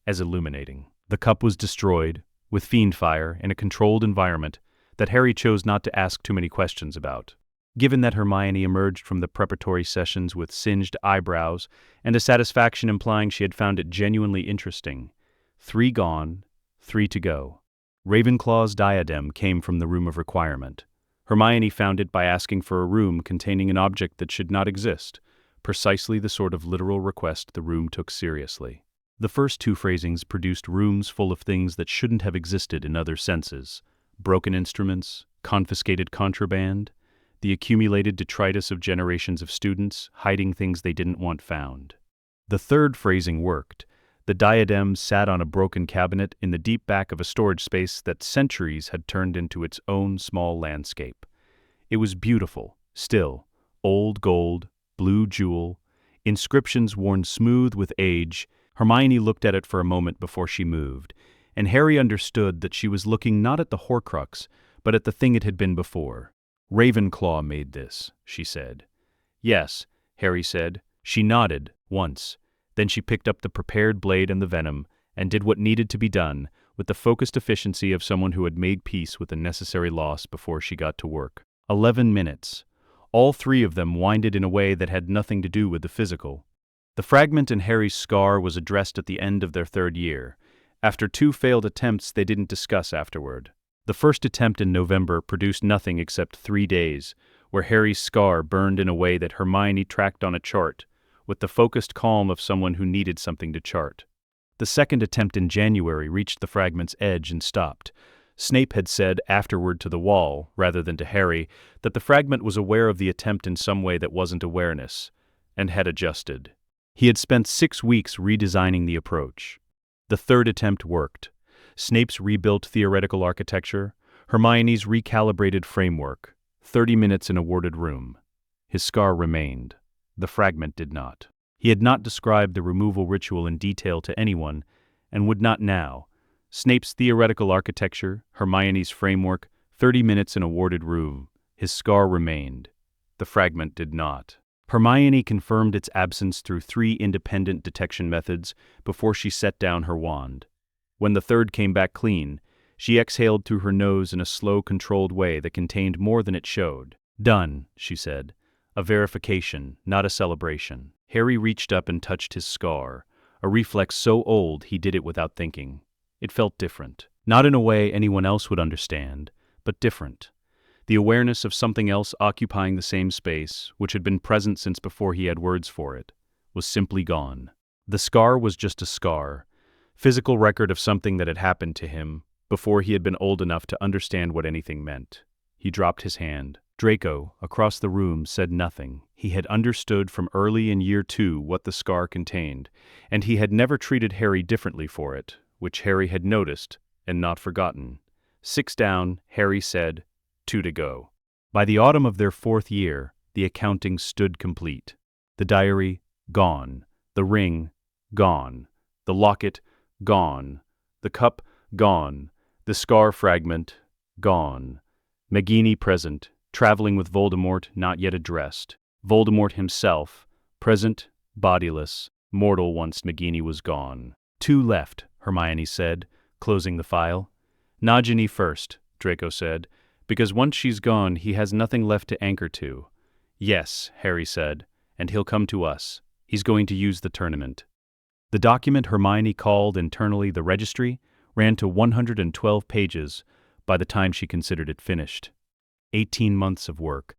as illuminating. The cup was destroyed, with fiend fire, in a controlled environment that Harry chose not to ask too many questions about. Given that Hermione emerged from the preparatory sessions with singed eyebrows and a satisfaction implying she had found it genuinely interesting. 3 gone, 3 to go. Ravenclaw's diadem came from the room of requirement. Hermione found it by asking for a room containing an object that should not exist, precisely the sort of literal request the room took seriously. The first 2 phrasings produced rooms full of things that shouldn't have existed in other senses: broken instruments, confiscated contraband, the accumulated detritus of generations of students hiding things they didn't want found. The third phrasing worked. The diadem sat on a broken cabinet in the deep back of a storage space that centuries had turned into its own small landscape. It was beautiful, still, old gold, blue jewel, inscriptions worn smooth with age. Hermione looked at it for a moment before she moved, and Harry understood that she was looking not at the Horcrux, but at the thing it had been before. "Ravenclaw made this," she said. "Yes," Harry said. She nodded, once. Then she picked up the prepared blade and the venom, and did what needed to be done, with the focused efficiency of someone who had made peace with the necessary loss before she got to work. 11 minutes. All three of them winded in a way that had nothing to do with the physical. The fragment in Harry's scar was addressed at the end of their third year. After 2 failed attempts they didn't discuss afterward. The first attempt in November produced nothing except 3 days, where Harry's scar burned in a way that Hermione tracked on a chart, with the focused calm of someone who needed something to chart. The second attempt in January reached the fragment's edge and stopped. Snape had said afterward to the wall, rather than to Harry, that the fragment was aware of the attempt in some way that wasn't awareness, and had adjusted. He had spent 6 weeks redesigning the approach. The third attempt worked. Snape's rebuilt theoretical architecture, Hermione's recalibrated framework, 30 minutes in a warded room. His scar remained. The fragment did not. He had not described the removal ritual in detail to anyone, and would not now. Snape's theoretical architecture, Hermione's framework, 30 minutes in a warded room. His scar remained. The fragment did not. Hermione confirmed its absence through 3 independent detection methods before she set down her wand. When the third came back clean, she exhaled through her nose in a slow, controlled way that contained more than it showed. "Done," she said. "A verification, not a celebration." Harry reached up and touched his scar, a reflex so old he did it without thinking. It felt different. Not in a way anyone else would understand, but different. The awareness of something else occupying the same space, which had been present since before he had words for it, was simply gone. The scar was just a scar, physical record of something that had happened to him before he had been old enough to understand what anything meant. He dropped his hand. Draco, across the room, said nothing. He had understood from early in year 2 what the scar contained, and he had never treated Harry differently for it, which Harry had noticed and not forgotten. 6 down, Harry said, 2 to go. By the autumn of their 4th year, the accounting stood complete. The diary, gone. The ring, gone. The locket, gone. The cup, gone. The scar fragment, gone. Nagini present, traveling with Voldemort, not yet addressed. Voldemort himself, present, bodiless, mortal once Nagini was gone. 2 left, Hermione said, closing the file. "Nagini first," Draco said, "because once she's gone he has nothing left to anchor to." "Yes," Harry said, "and he'll come to us. He's going to use the tournament." The document Hermione called internally the registry ran to 112 pages by the time she considered it finished. 18 months of work.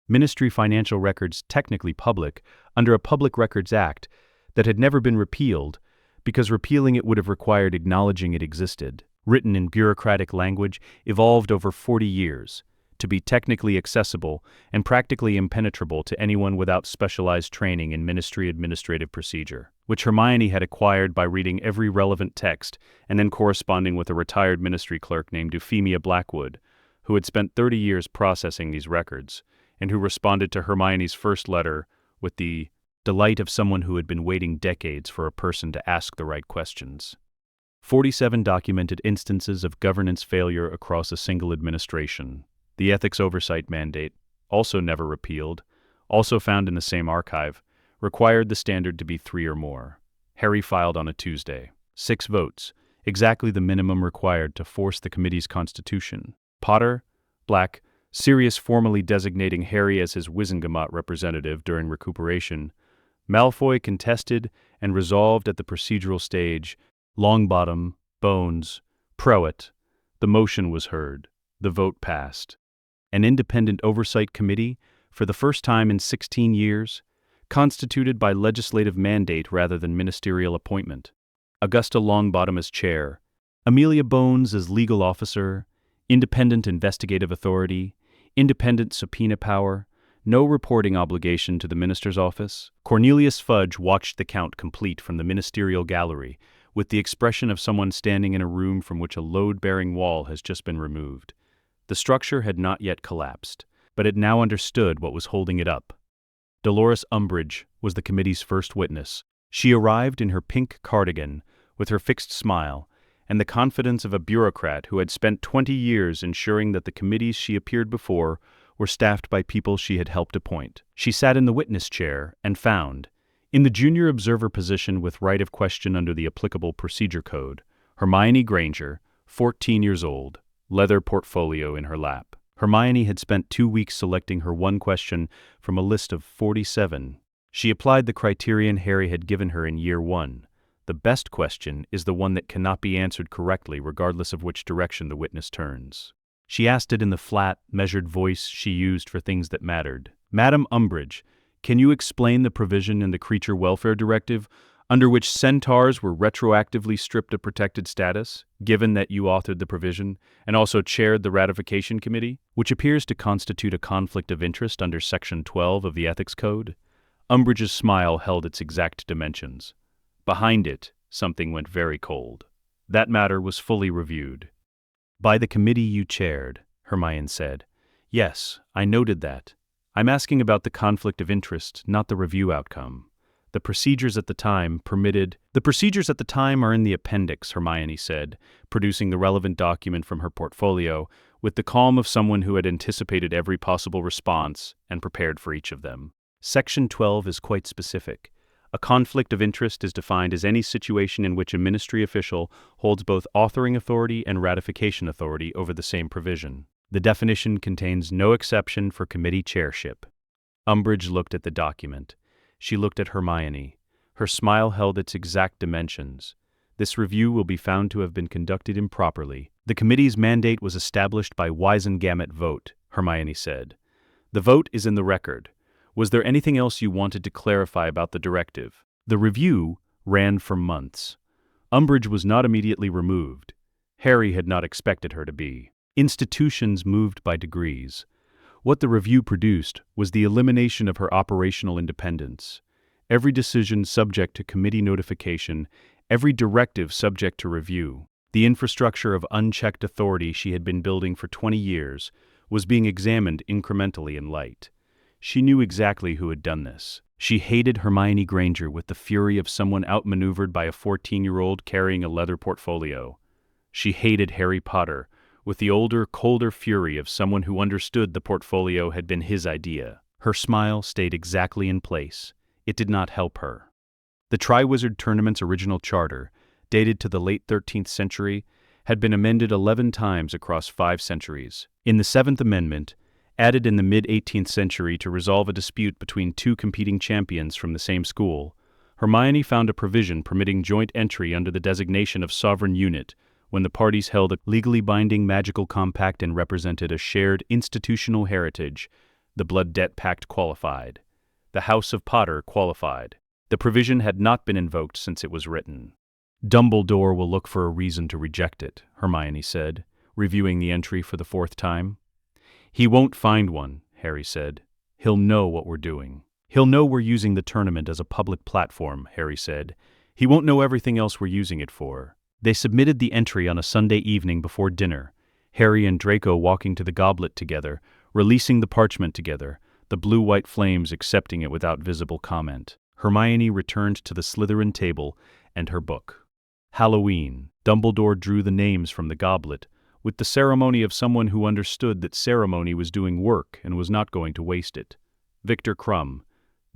Ministry financial records technically public under a Public Records Act that had never been repealed because repealing it would have required acknowledging it existed. Written in bureaucratic language, evolved over 40 years, to be technically accessible and practically impenetrable to anyone without specialized training in ministry administrative procedure, which Hermione had acquired by reading every relevant text and then corresponding with a retired ministry clerk named Euphemia Blackwood, who had spent 30 years processing these records, and who responded to Hermione's first letter with the delight of someone who had been waiting decades for a person to ask the right questions. 47 documented instances of governance failure across a single administration. The ethics oversight mandate, also never repealed, also found in the same archive, required the standard to be 3 or more. Harry filed on a Tuesday. 6 votes, exactly the minimum required to force the committee's constitution. Potter, Black, Sirius formally designating Harry as his Wizengamot representative during recuperation. Malfoy contested and resolved at the procedural stage. Longbottom, Bones, Prowett. The motion was heard. The vote passed. An independent oversight committee, for the first time in 16 years, constituted by legislative mandate rather than ministerial appointment. Augusta Longbottom as chair. Amelia Bones as legal officer. Independent investigative authority. Independent subpoena power. No reporting obligation to the minister's office. Cornelius Fudge watched the count complete from the ministerial gallery, with the expression of someone standing in a room from which a load-bearing wall has just been removed. The structure had not yet collapsed, but it now understood what was holding it up. Dolores Umbridge was the committee's first witness. She arrived in her pink cardigan, with her fixed smile, and the confidence of a bureaucrat who had spent 20 years ensuring that the committees she appeared before were staffed by people she had helped appoint. She sat in the witness chair and found, in the junior observer position with right of question under the applicable procedure code, Hermione Granger, 14 years old, leather portfolio in her lap. Hermione had spent 2 weeks selecting her one question from a list of 47. She applied the criterion Harry had given her in year 1. The best question is the one that cannot be answered correctly regardless of which direction the witness turns. She asked it in the flat, measured voice she used for things that mattered. Madam Umbridge, can you explain the provision in the Creature Welfare Directive under which centaurs were retroactively stripped of protected status, given that you authored the provision and also chaired the ratification committee, which appears to constitute a conflict of interest under Section 12 of the Ethics Code? Umbridge's smile held its exact dimensions. Behind it, something went very cold. That matter was fully reviewed. By the committee you chaired, Hermione said. Yes, I noted that. I'm asking about the conflict of interest, not the review outcome. The procedures at the time are in the appendix, Hermione said, producing the relevant document from her portfolio with the calm of someone who had anticipated every possible response and prepared for each of them. Section 12 is quite specific. A conflict of interest is defined as any situation in which a ministry official holds both authoring authority and ratification authority over the same provision. The definition contains no exception for committee chairship. Umbridge looked at the document. She looked at Hermione. Her smile held its exact dimensions. This review will be found to have been conducted improperly. The committee's mandate was established by Wisengamot vote, Hermione said. The vote is in the record. Was there anything else you wanted to clarify about the directive? The review ran for months. Umbridge was not immediately removed. Harry had not expected her to be. Institutions moved by degrees. What the review produced was the elimination of her operational independence. Every decision subject to committee notification, every directive subject to review. The infrastructure of unchecked authority she had been building for 20 years was being examined incrementally in light. She knew exactly who had done this. She hated Hermione Granger with the fury of someone outmaneuvered by a 14-year-old carrying a leather portfolio. She hated Harry Potter with the older, colder fury of someone who understood the portfolio had been his idea. Her smile stayed exactly in place. It did not help her. The Triwizard Tournament's original charter, dated to the late 13th century, had been amended 11 times across 5 centuries. In the 7th Amendment, added in the mid-18th century to resolve a dispute between 2 competing champions from the same school, Hermione found a provision permitting joint entry under the designation of sovereign unit when the parties held a legally binding magical compact and represented a shared institutional heritage. The Blood Debt Pact qualified. The House of Potter qualified. The provision had not been invoked since it was written. Dumbledore will look for a reason to reject it, Hermione said, reviewing the entry for the 4th time. He won't find one, Harry said. He'll know what we're doing. He'll know we're using the tournament as a public platform, Harry said. He won't know everything else we're using it for. They submitted the entry on a Sunday evening before dinner, Harry and Draco walking to the goblet together, releasing the parchment together, the blue-white flames accepting it without visible comment. Hermione returned to the Slytherin table and her book. Halloween. Dumbledore drew the names from the goblet, with the ceremony of someone who understood that ceremony was doing work and was not going to waste it. Victor Crumb,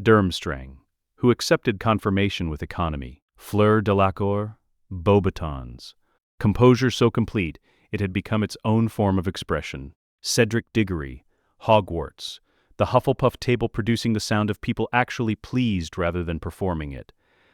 Durmstrang, who accepted confirmation with economy. Fleur Delacour, Beauxbatons. Composure so complete it had become its own form of expression. Cedric Diggory, Hogwarts, the Hufflepuff table producing the sound of people actually pleased rather than performing it.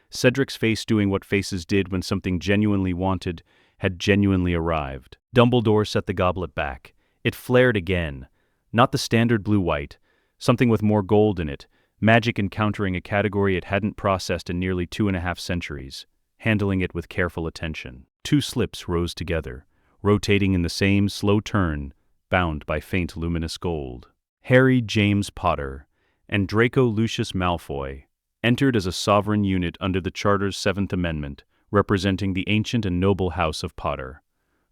Cedric's face doing what faces did when something genuinely wanted had genuinely arrived. Dumbledore set the goblet back. It flared again. Not the standard blue-white, something with more gold in it, magic encountering a category it hadn't processed in nearly 2.5 centuries, handling it with careful attention. 2 slips rose together, rotating in the same slow turn, bound by faint luminous gold. Harry James Potter, and Draco Lucius Malfoy, entered as a sovereign unit under the Charter's 7th Amendment, representing the ancient and noble House of Potter.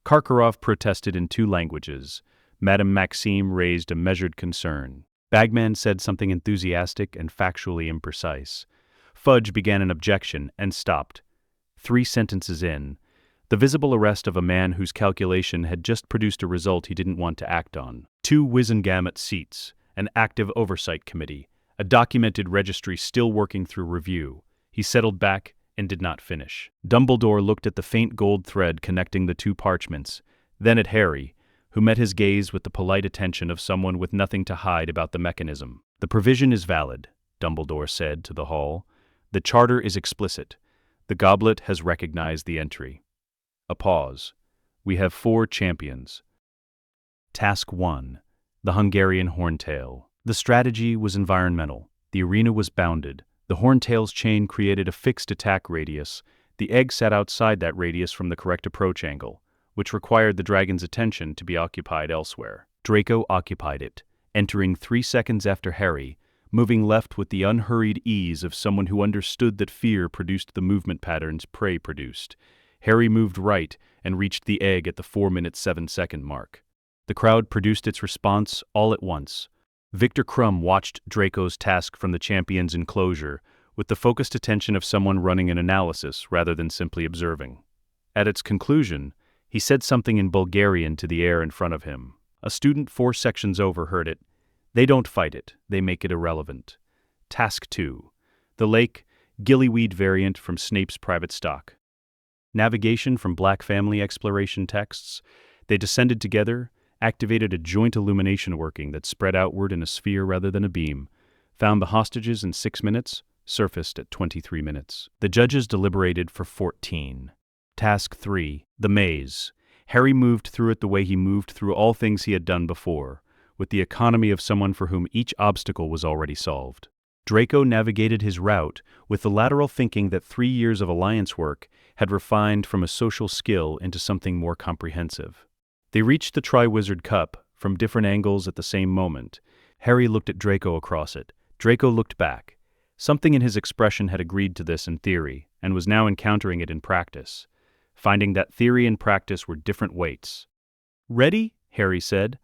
Karkaroff protested in 2 languages. Madame Maxime raised a measured concern. Bagman said something enthusiastic and factually imprecise. Fudge began an objection and stopped. 3 sentences in, the visible arrest of a man whose calculation had just produced a result he didn't want to act on. 2 Wizengamot seats, an active oversight committee, a documented registry still working through review. He settled back and did not finish. Dumbledore looked at the faint gold thread connecting the 2 parchments, then at Harry, who met his gaze with the polite attention of someone with nothing to hide about the mechanism. "The provision is valid," Dumbledore said to the hall. "The charter is explicit. The goblet has recognized the entry." A pause. "We have 4 champions." Task 1. The Hungarian Horntail. The strategy was environmental. The arena was bounded. The Horntail's chain created a fixed attack radius. The egg sat outside that radius from the correct approach angle, which required the dragon's attention to be occupied elsewhere. Draco occupied it, entering 3 seconds after Harry, moving left with the unhurried ease of someone who understood that fear produced the movement patterns prey produced. Harry moved right and reached the egg at the 4-minute 7-second mark. The crowd produced its response all at once. Victor Crumb watched Draco's task from the champion's enclosure with the focused attention of someone running an analysis rather than simply observing. At its conclusion, he said something in Bulgarian to the heir in front of him. A student 4 sections over heard it. "They don't fight it, they make it irrelevant." Task 2. The Lake, Gillyweed variant from Snape's private stock. Navigation from Black Family exploration texts. They descended together, activated a joint illumination working that spread outward in a sphere rather than a beam, found the hostages in 6 minutes, surfaced at 23 minutes. The judges deliberated for 14. Task 3. The Maze. Harry moved through it the way he moved through all things he had done before, with the economy of someone for whom each obstacle was already solved. Draco navigated his route with the lateral thinking that 3 years of alliance work had refined from a social skill into something more comprehensive. They reached the Triwizard Cup from different angles at the same moment. Harry looked at Draco across it. Draco looked back. Something in his expression had agreed to this in theory, and was now encountering it in practice, finding that theory and practice were different weights. "Ready?" Harry said.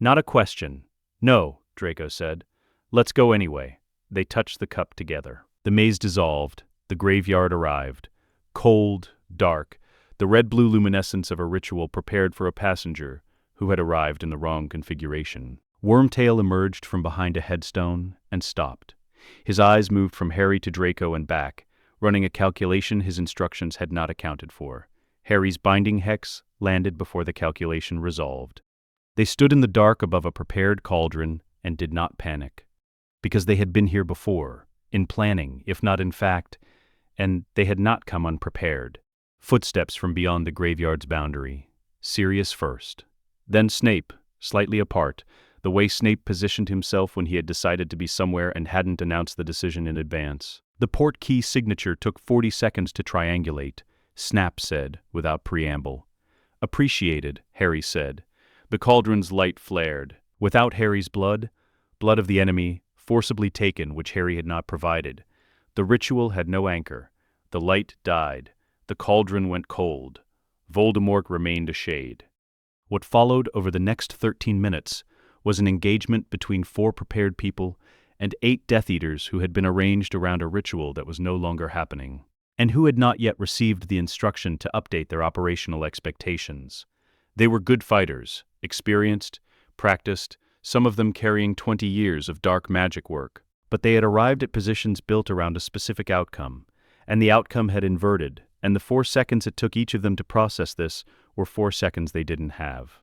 "Not a question." "No," Draco said. "Let's go anyway." They touched the cup together. The maze dissolved. The graveyard arrived. Cold, dark, the red-blue luminescence of a ritual prepared for a passenger who had arrived in the wrong configuration. Wormtail emerged from behind a headstone and stopped. His eyes moved from Harry to Draco and back, running a calculation his instructions had not accounted for. Harry's binding hex landed before the calculation resolved. They stood in the dark above a prepared cauldron and did not panic, because they had been here before, in planning, if not in fact, and they had not come unprepared. Footsteps from beyond the graveyard's boundary. Sirius first. Then Snape, slightly apart, the way Snape positioned himself when he had decided to be somewhere and hadn't announced the decision in advance. The port key signature took 40 seconds to triangulate, Snap said, without preamble. "Appreciated," Harry said. The cauldron's light flared. Without Harry's blood of the enemy, forcibly taken, which Harry had not provided. The ritual had no anchor. The light died. The cauldron went cold. Voldemort remained a shade. What followed over the next 13 minutes was an engagement between 4 prepared people and 8 Death Eaters who had been arranged around a ritual that was no longer happening, and who had not yet received the instruction to update their operational expectations. They were good fighters, experienced, practiced, some of them carrying 20 years of dark magic work, but they had arrived at positions built around a specific outcome, and the outcome had inverted, and the 4 seconds it took each of them to process this were 4 seconds they didn't have.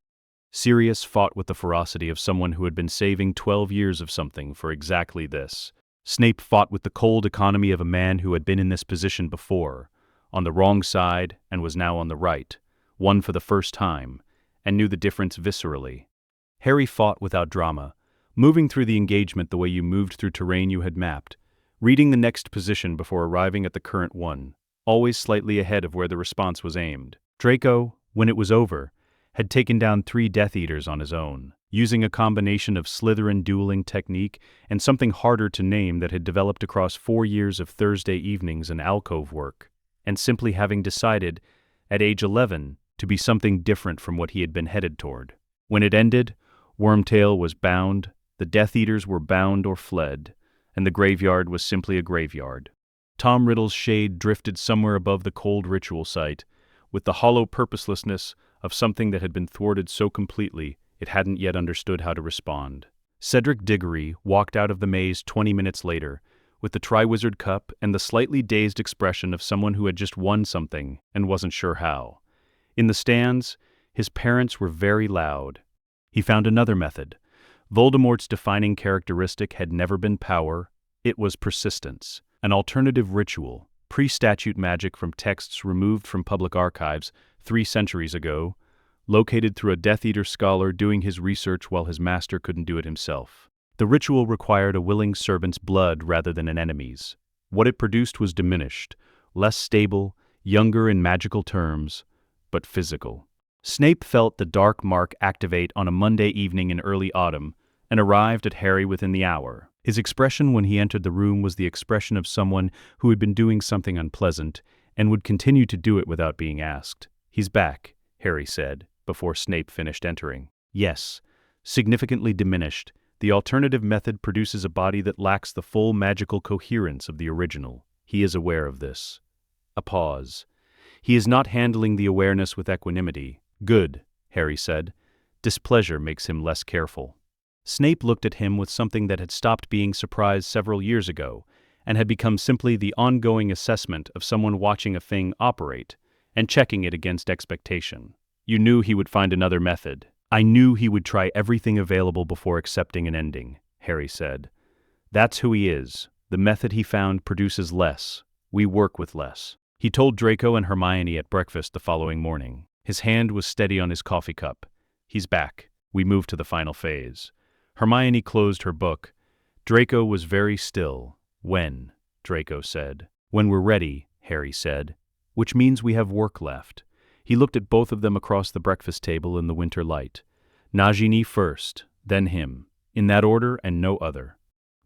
Sirius fought with the ferocity of someone who had been saving 12 years of something for exactly this. Snape fought with the cold economy of a man who had been in this position before, on the wrong side and was now on the right, won for the first time, and knew the difference viscerally. Harry fought without drama, moving through the engagement the way you moved through terrain you had mapped, reading the next position before arriving at the current one, always slightly ahead of where the response was aimed. Draco, when it was over, had taken down 3 Death Eaters on his own, using a combination of Slytherin dueling technique and something harder to name that had developed across 4 years of Thursday evenings and alcove work, and simply having decided, at age 11, to be something different from what he had been headed toward. When it ended, Wormtail was bound, the Death Eaters were bound or fled, and the graveyard was simply a graveyard. Tom Riddle's shade drifted somewhere above the cold ritual site, with the hollow purposelessness of something that had been thwarted so completely it hadn't yet understood how to respond. Cedric Diggory walked out of the maze 20 minutes later, with the Triwizard Cup and the slightly dazed expression of someone who had just won something and wasn't sure how. In the stands, his parents were very loud. He found another method. Voldemort's defining characteristic had never been power, it was persistence. An alternative ritual, pre-statute magic from texts removed from public archives 3 centuries ago, located through a Death Eater scholar doing his research while his master couldn't do it himself. The ritual required a willing servant's blood rather than an enemy's. What it produced was diminished, less stable, younger in magical terms, but physical. Snape felt the dark mark activate on a Monday evening in early autumn and arrived at Harry within the hour. His expression when he entered the room was the expression of someone who had been doing something unpleasant and would continue to do it without being asked. "He's back," Harry said, before Snape finished entering. "Yes, significantly diminished. The alternative method produces a body that lacks the full magical coherence of the original. He is aware of this." A pause. "He is not handling the awareness with equanimity." "Good," Harry said. "Displeasure makes him less careful." Snape looked at him with something that had stopped being surprise several years ago and had become simply the ongoing assessment of someone watching a thing operate and checking it against expectation. "You knew he would find another method." "I knew he would try everything available before accepting an ending," Harry said. "That's who he is. The method he found produces less. We work with less." He told Draco and Hermione at breakfast the following morning. His hand was steady on his coffee cup. "He's back. We move to the final phase." Hermione closed her book. Draco was very still. "When?" Draco said. "When we're ready," Harry said. "Which means we have work left." He looked at both of them across the breakfast table in the winter light. Nagini first, then him. In that order and no other.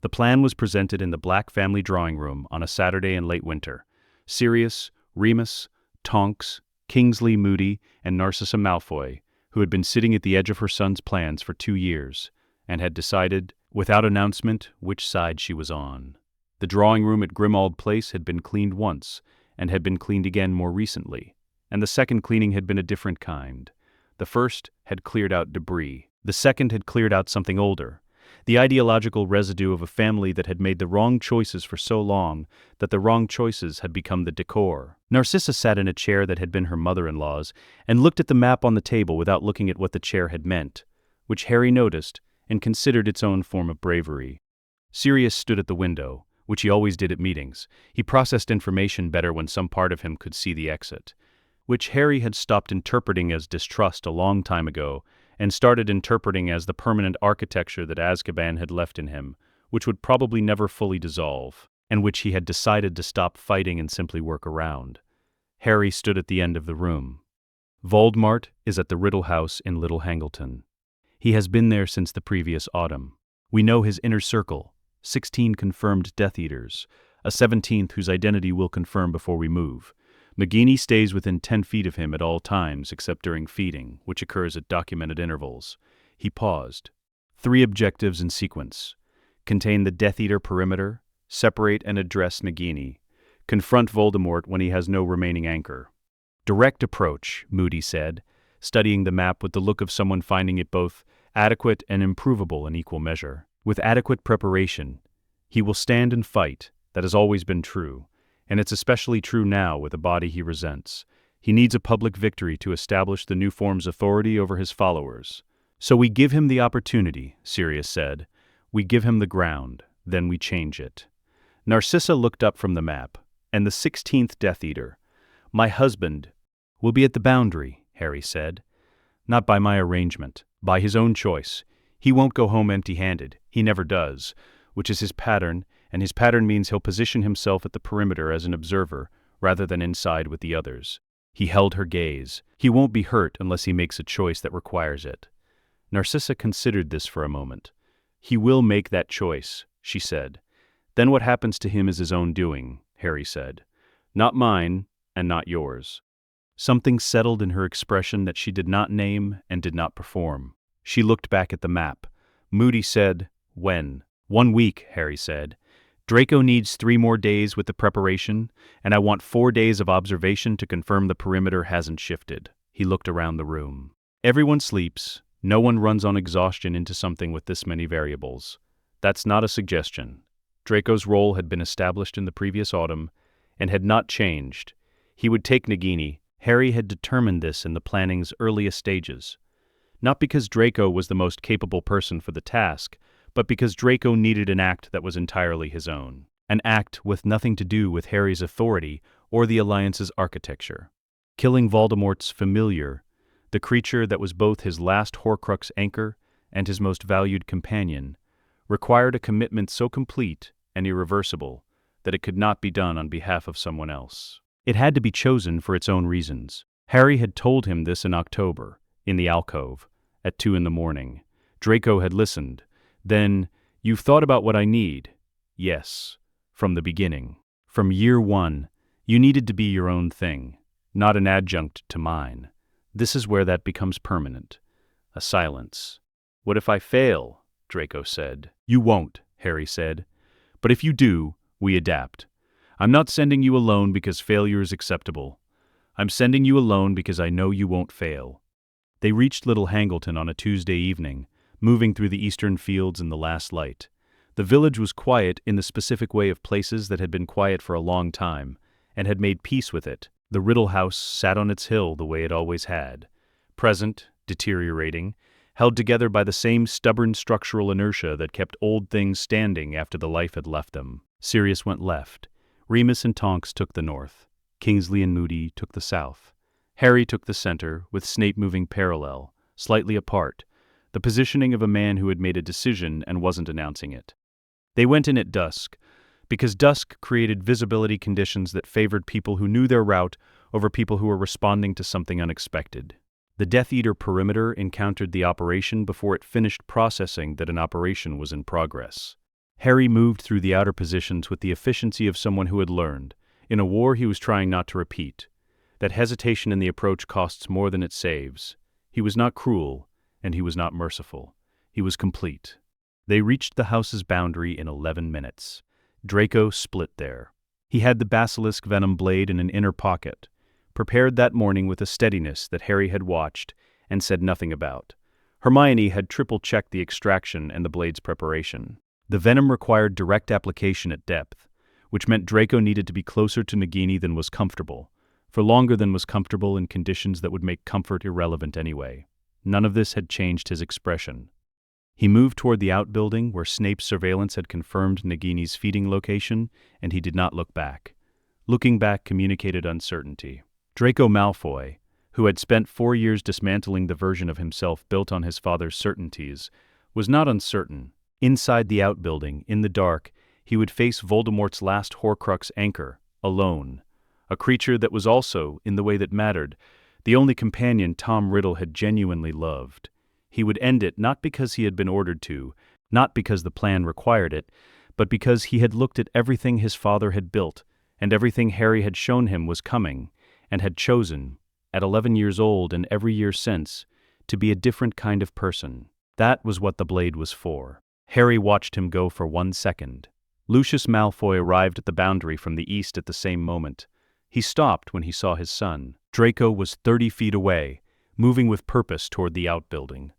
The plan was presented in the Black family drawing room on a Saturday in late winter. Sirius, Remus, Tonks, Kingsley Moody, and Narcissa Malfoy, who had been sitting at the edge of her son's plans for 2 years, and had decided, without announcement, which side she was on. The drawing room at Grimmauld Place had been cleaned once, and had been cleaned again more recently, and the second cleaning had been a different kind. The first had cleared out debris. The second had cleared out something older, the ideological residue of a family that had made the wrong choices for so long that the wrong choices had become the decor. Narcissa sat in a chair that had been her mother-in-law's and looked at the map on the table without looking at what the chair had meant, which Harry noticed and considered its own form of bravery. Sirius stood at the window, which he always did at meetings. He processed information better when some part of him could see the exit, which Harry had stopped interpreting as distrust a long time ago and started interpreting as the permanent architecture that Azkaban had left in him, which would probably never fully dissolve, and which he had decided to stop fighting and simply work around. Harry stood at the end of the room. Voldemort is at the Riddle House in Little Hangleton. He has been there since the previous autumn. We know his inner circle, 16 confirmed Death Eaters, a 17th whose identity we'll confirm before we move. Nagini stays within 10 feet of him at all times except during feeding, which occurs at documented intervals. He paused. 3 objectives in sequence. Contain the Death Eater perimeter, separate and address Nagini, confront Voldemort when he has no remaining anchor. Direct approach, Moody said, studying the map with the look of someone finding it both adequate and improvable in equal measure. With adequate preparation, he will stand and fight. That has always been true, and it's especially true now with a body he resents. He needs a public victory to establish the new form's authority over his followers. So we give him the opportunity, Sirius said. We give him the ground, then we change it. Narcissa looked up from the map, and the 16th Death Eater. My husband will be at the boundary, Harry said. Not by my arrangement, by his own choice. He won't go home empty-handed. He never does, which is his pattern, and his pattern means he'll position himself at the perimeter as an observer rather than inside with the others. He held her gaze. He won't be hurt unless he makes a choice that requires it. Narcissa considered this for a moment. He will make that choice, she said. Then what happens to him is his own doing, Harry said. Not mine, and not yours. Something settled in her expression that she did not name and did not perform. She looked back at the map. Moody said, "When?" 1 week, Harry said. Draco needs 3 more days with the preparation, and I want 4 days of observation to confirm the perimeter hasn't shifted. He looked around the room. Everyone sleeps. No one runs on exhaustion into something with this many variables. That's not a suggestion. Draco's role had been established in the previous autumn and had not changed. He would take Nagini. Harry had determined this in the planning's earliest stages. Not because Draco was the most capable person for the task, but because Draco needed an act that was entirely his own. An act with nothing to do with Harry's authority or the Alliance's architecture. Killing Voldemort's familiar, the creature that was both his last Horcrux anchor and his most valued companion, required a commitment so complete and irreversible that it could not be done on behalf of someone else. It had to be chosen for its own reasons. Harry had told him this in October, in the alcove, at 2 a.m. Draco had listened. Then, "You've thought about what I need?" "Yes, from the beginning. From year 1, you needed to be your own thing, not an adjunct to mine. This is where that becomes permanent." A silence. "What if I fail?" Draco said. "You won't," Harry said. "But if you do, we adapt. I'm not sending you alone because failure is acceptable. I'm sending you alone because I know you won't fail." They reached Little Hangleton on a Tuesday evening, moving through the eastern fields in the last light. The village was quiet in the specific way of places that had been quiet for a long time, and had made peace with it. The Riddle House sat on its hill the way it always had. Present, deteriorating, held together by the same stubborn structural inertia that kept old things standing after the life had left them. Sirius went left. Remus and Tonks took the north. Kingsley and Moody took the south. Harry took the center, with Snape moving parallel, slightly apart, the positioning of a man who had made a decision and wasn't announcing it. They went in at dusk, because dusk created visibility conditions that favored people who knew their route over people who were responding to something unexpected. The Death Eater perimeter encountered the operation before it finished processing that an operation was in progress. Harry moved through the outer positions with the efficiency of someone who had learned, in a war he was trying not to repeat, that hesitation in the approach costs more than it saves. He was not cruel, and he was not merciful. He was complete. They reached the house's boundary in 11 minutes. Draco split there. He had the basilisk venom blade in an inner pocket, prepared that morning with a steadiness that Harry had watched and said nothing about. Hermione had triple-checked the extraction and the blade's preparation. The venom required direct application at depth, which meant Draco needed to be closer to Nagini than was comfortable, for longer than was comfortable in conditions that would make comfort irrelevant anyway. None of this had changed his expression. He moved toward the outbuilding where Snape's surveillance had confirmed Nagini's feeding location, and he did not look back. Looking back communicated uncertainty. Draco Malfoy, who had spent 4 years dismantling the version of himself built on his father's certainties, was not uncertain. Inside the outbuilding, in the dark, he would face Voldemort's last Horcrux anchor, alone. A creature that was also, in the way that mattered, the only companion Tom Riddle had genuinely loved. He would end it not because he had been ordered to, not because the plan required it, but because he had looked at everything his father had built, and everything Harry had shown him was coming, and had chosen, at 11 years old and every year since, to be a different kind of person. That was what the blade was for. Harry watched him go for 1 second. Lucius Malfoy arrived at the boundary from the east at the same moment. He stopped when he saw his son. Draco was 30 feet away, moving with purpose toward the outbuilding.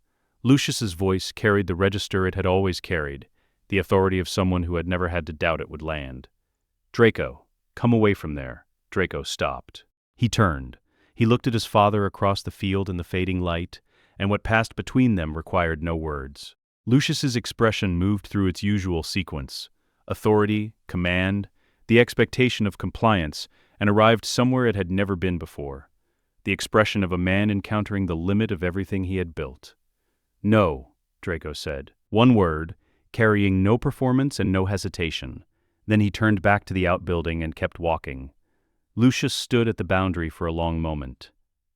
Lucius's voice carried the register it had always carried, the authority of someone who had never had to doubt it would land. "Draco, come away from there." Draco stopped. He turned. He looked at his father across the field in the fading light, and what passed between them required no words. Lucius's expression moved through its usual sequence: authority, command, the expectation of compliance, and arrived somewhere it had never been before. The expression of a man encountering the limit of everything he had built. "No," Draco said. 1 word, carrying no performance and no hesitation. Then he turned back to the outbuilding and kept walking. Lucius stood at the boundary for a long moment.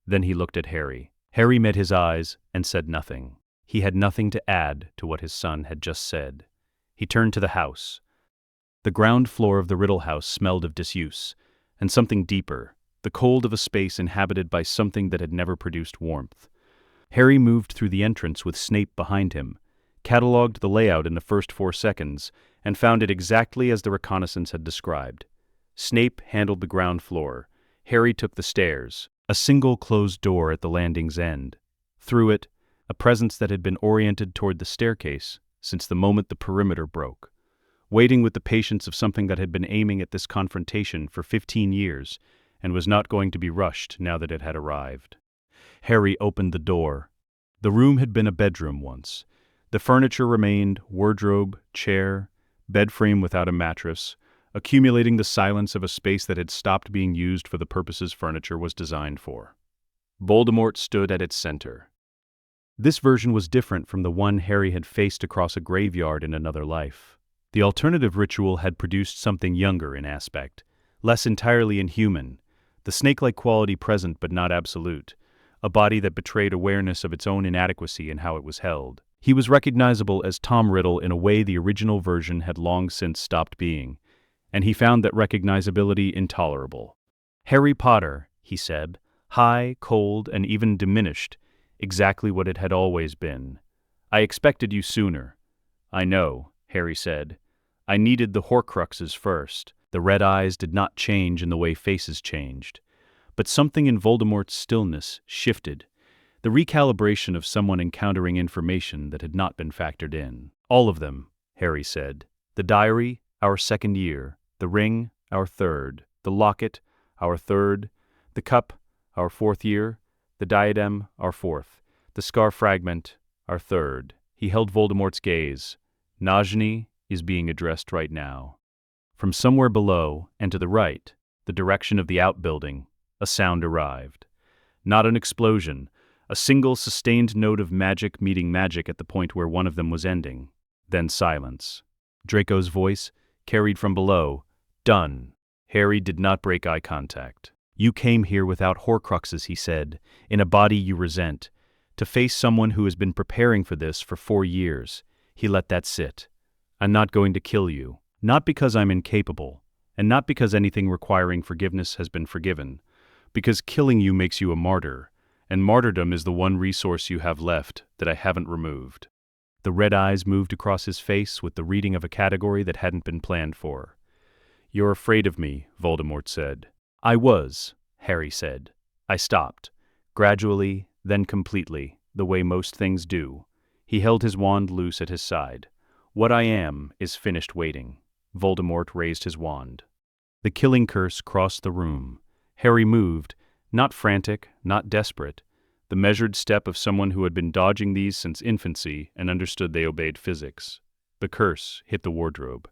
Then he looked at Harry. Harry met his eyes and said nothing. He had nothing to add to what his son had just said. He turned to the house. The ground floor of the Riddle house smelled of disuse, and something deeper, the cold of a space inhabited by something that had never produced warmth. Harry moved through the entrance with Snape behind him, catalogued the layout in the first 4 seconds, and found it exactly as the reconnaissance had described. Snape handled the ground floor. Harry took the stairs, a single closed door at the landing's end. Through it, a presence that had been oriented toward the staircase since the moment the perimeter broke, waiting with the patience of something that had been aiming at this confrontation for 15 years and was not going to be rushed now that it had arrived. Harry opened the door. The room had been a bedroom once. The furniture remained wardrobe, chair, bed frame without a mattress, accumulating the silence of a space that had stopped being used for the purposes furniture was designed for. Voldemort stood at its center. This version was different from the one Harry had faced across a graveyard in another life. The alternative ritual had produced something younger in aspect, less entirely inhuman, the snake-like quality present but not absolute, a body that betrayed awareness of its own inadequacy in how it was held. He was recognizable as Tom Riddle in a way the original version had long since stopped being, and he found that recognizability intolerable. Harry Potter, he said, high, cold, and even diminished, exactly what it had always been. I expected you sooner. I know, Harry said. I needed the Horcruxes first. The red eyes did not change in the way faces changed. But something in Voldemort's stillness shifted, the recalibration of someone encountering information that had not been factored in. All of them, Harry said. The diary, our 2nd year. The ring, our 3rd. The locket, our 3rd. The cup, our 4th year. The diadem, our 4th. The scar fragment, our 3rd. He held Voldemort's gaze. Najni is being addressed right now. From somewhere below, and to the right, the direction of the outbuilding, a sound arrived. Not an explosion, a single sustained note of magic meeting magic at the point where one of them was ending. Then silence. Draco's voice, carried from below, done. Harry did not break eye contact. You came here without Horcruxes, he said, in a body you resent, to face someone who has been preparing for this for 4 years. He let that sit. I'm not going to kill you. Not because I'm incapable, and not because anything requiring forgiveness has been forgiven, because killing you makes you a martyr, and martyrdom is the one resource you have left that I haven't removed. The red eyes moved across his face with the reading of a category that hadn't been planned for. You're afraid of me, Voldemort said. I was, Harry said. I stopped. Gradually, then completely, the way most things do. He held his wand loose at his side. What I am is finished waiting. Voldemort raised his wand. The killing curse crossed the room. Harry moved, not frantic, not desperate, the measured step of someone who had been dodging these since infancy and understood they obeyed physics. The curse hit the wardrobe.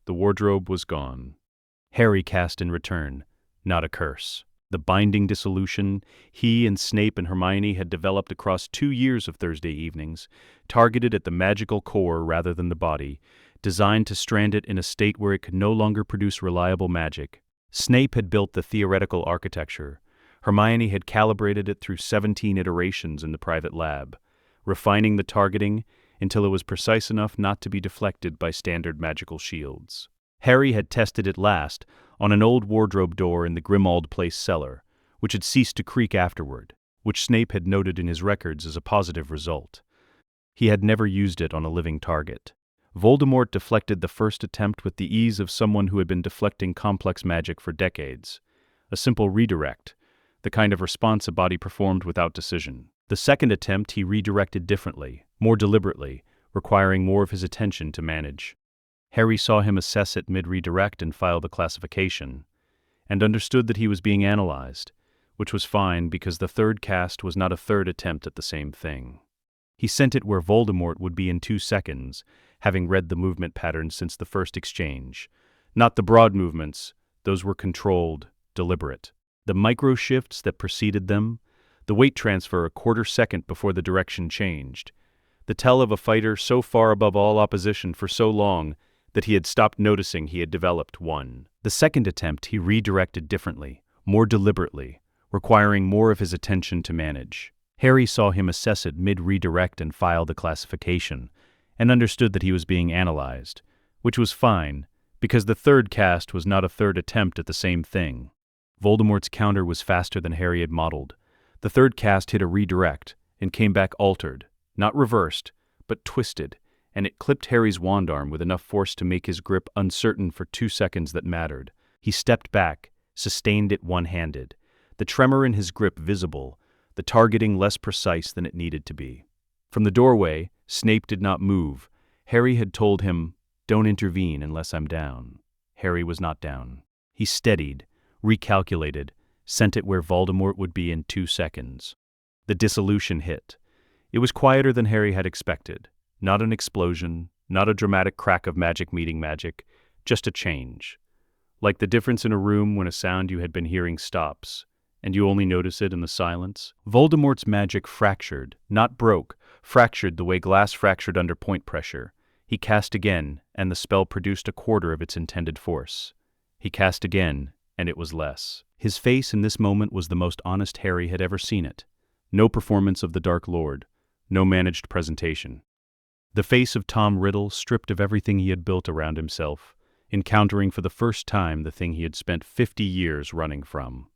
The wardrobe was gone. Harry cast in return, not a curse. The binding dissolution he and Snape and Hermione had developed across 2 years of Thursday evenings, targeted at the magical core rather than the body, designed to strand it in a state where it could no longer produce reliable magic. Snape had built the theoretical architecture. Hermione had calibrated it through 17 iterations in the private lab, refining the targeting until it was precise enough not to be deflected by standard magical shields. Harry had tested it last on an old wardrobe door in the Grimmauld Place cellar, which had ceased to creak afterward, which Snape had noted in his records as a positive result. He had never used it on a living target. Voldemort deflected the first attempt with the ease of someone who had been deflecting complex magic for decades. A simple redirect, the kind of response a body performed without decision. The second attempt he redirected differently, more deliberately, requiring more of his attention to manage. Harry saw him assess it mid-redirect and file the classification, and understood that he was being analyzed, which was fine because the third cast was not a third attempt at the same thing. He sent it where Voldemort would be in 2 seconds, having read the movement patterns since the first exchange. Not the broad movements, those were controlled, deliberate. The micro-shifts that preceded them, the weight transfer a 1/4 second before the direction changed. The tell of a fighter so far above all opposition for so long that he had stopped noticing he had developed one. The second attempt he redirected differently, more deliberately, requiring more of his attention to manage. Harry saw him assess it mid-redirect and file the classification, and understood that he was being analyzed, which was fine, because the third cast was not a third attempt at the same thing. Voldemort's counter was faster than Harry had modeled. The third cast hit a redirect, and came back altered, not reversed, but twisted, and it clipped Harry's wand arm with enough force to make his grip uncertain for 2 seconds that mattered. He stepped back, sustained it one-handed, the tremor in his grip visible, the targeting less precise than it needed to be. From the doorway, Snape did not move. Harry had told him, "Don't intervene unless I'm down." Harry was not down. He steadied, recalculated, sent it where Voldemort would be in 2 seconds. The dissolution hit. It was quieter than Harry had expected. Not an explosion, not a dramatic crack of magic meeting magic, just a change. Like the difference in a room when a sound you had been hearing stops, and you only notice it in the silence. Voldemort's magic fractured, not broke, fractured the way glass fractured under point pressure. He cast again, and the spell produced a quarter of its intended force. He cast again, and it was less. His face in this moment was the most honest Harry had ever seen it. No performance of the Dark Lord, no managed presentation. The face of Tom Riddle stripped of everything he had built around himself, encountering for the first time the thing he had spent 50 years running from.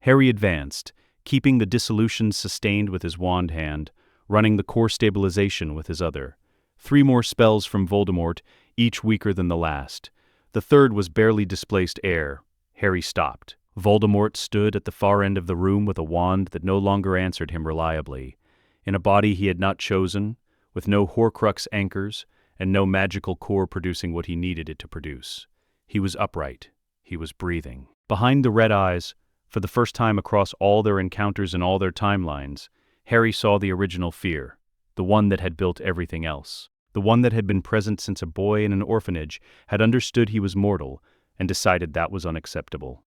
Harry advanced, keeping the dissolution sustained with his wand hand, running the core stabilization with his other. 3 more spells from Voldemort, each weaker than the last. The third was barely displaced air. Harry stopped. Voldemort stood at the far end of the room with a wand that no longer answered him reliably. In a body he had not chosen, with no Horcrux anchors, and no magical core producing what he needed it to produce. He was upright. He was breathing. Behind the red eyes, for the first time across all their encounters and all their timelines, Harry saw the original fear, the one that had built everything else. The one that had been present since a boy in an orphanage, had understood he was mortal, and decided that was unacceptable.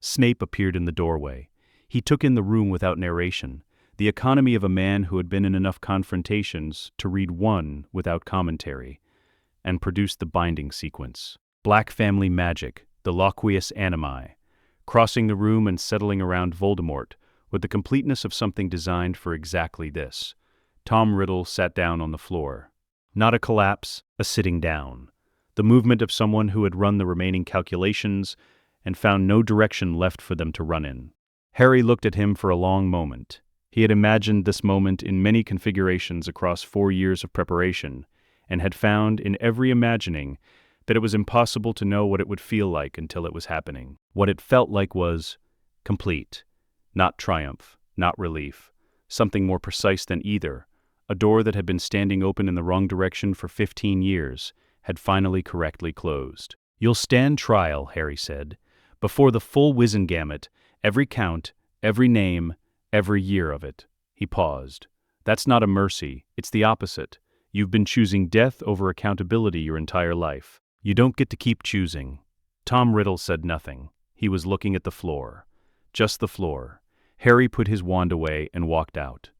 Snape appeared in the doorway. He took in the room without narration, the economy of a man who had been in enough confrontations to read one without commentary, and produced the binding sequence. Black family magic, the loquacious animi, crossing the room and settling around Voldemort, with the completeness of something designed for exactly this. Tom Riddle sat down on the floor. Not a collapse, a sitting down. The movement of someone who had run the remaining calculations and found no direction left for them to run in. Harry looked at him for a long moment. He had imagined this moment in many configurations across 4 years of preparation, and had found in every imagining that it was impossible to know what it would feel like until it was happening. What it felt like was complete, not triumph, not relief, something more precise than either. A door that had been standing open in the wrong direction for 15 years had finally correctly closed. "You'll stand trial," Harry said, "before the full Wizengamot, every count, every name, every year of it." He paused. "That's not a mercy, it's the opposite. You've been choosing death over accountability your entire life. You don't get to keep choosing." Tom Riddle said nothing. He was looking at the floor. Just the floor. Harry put his wand away and walked out.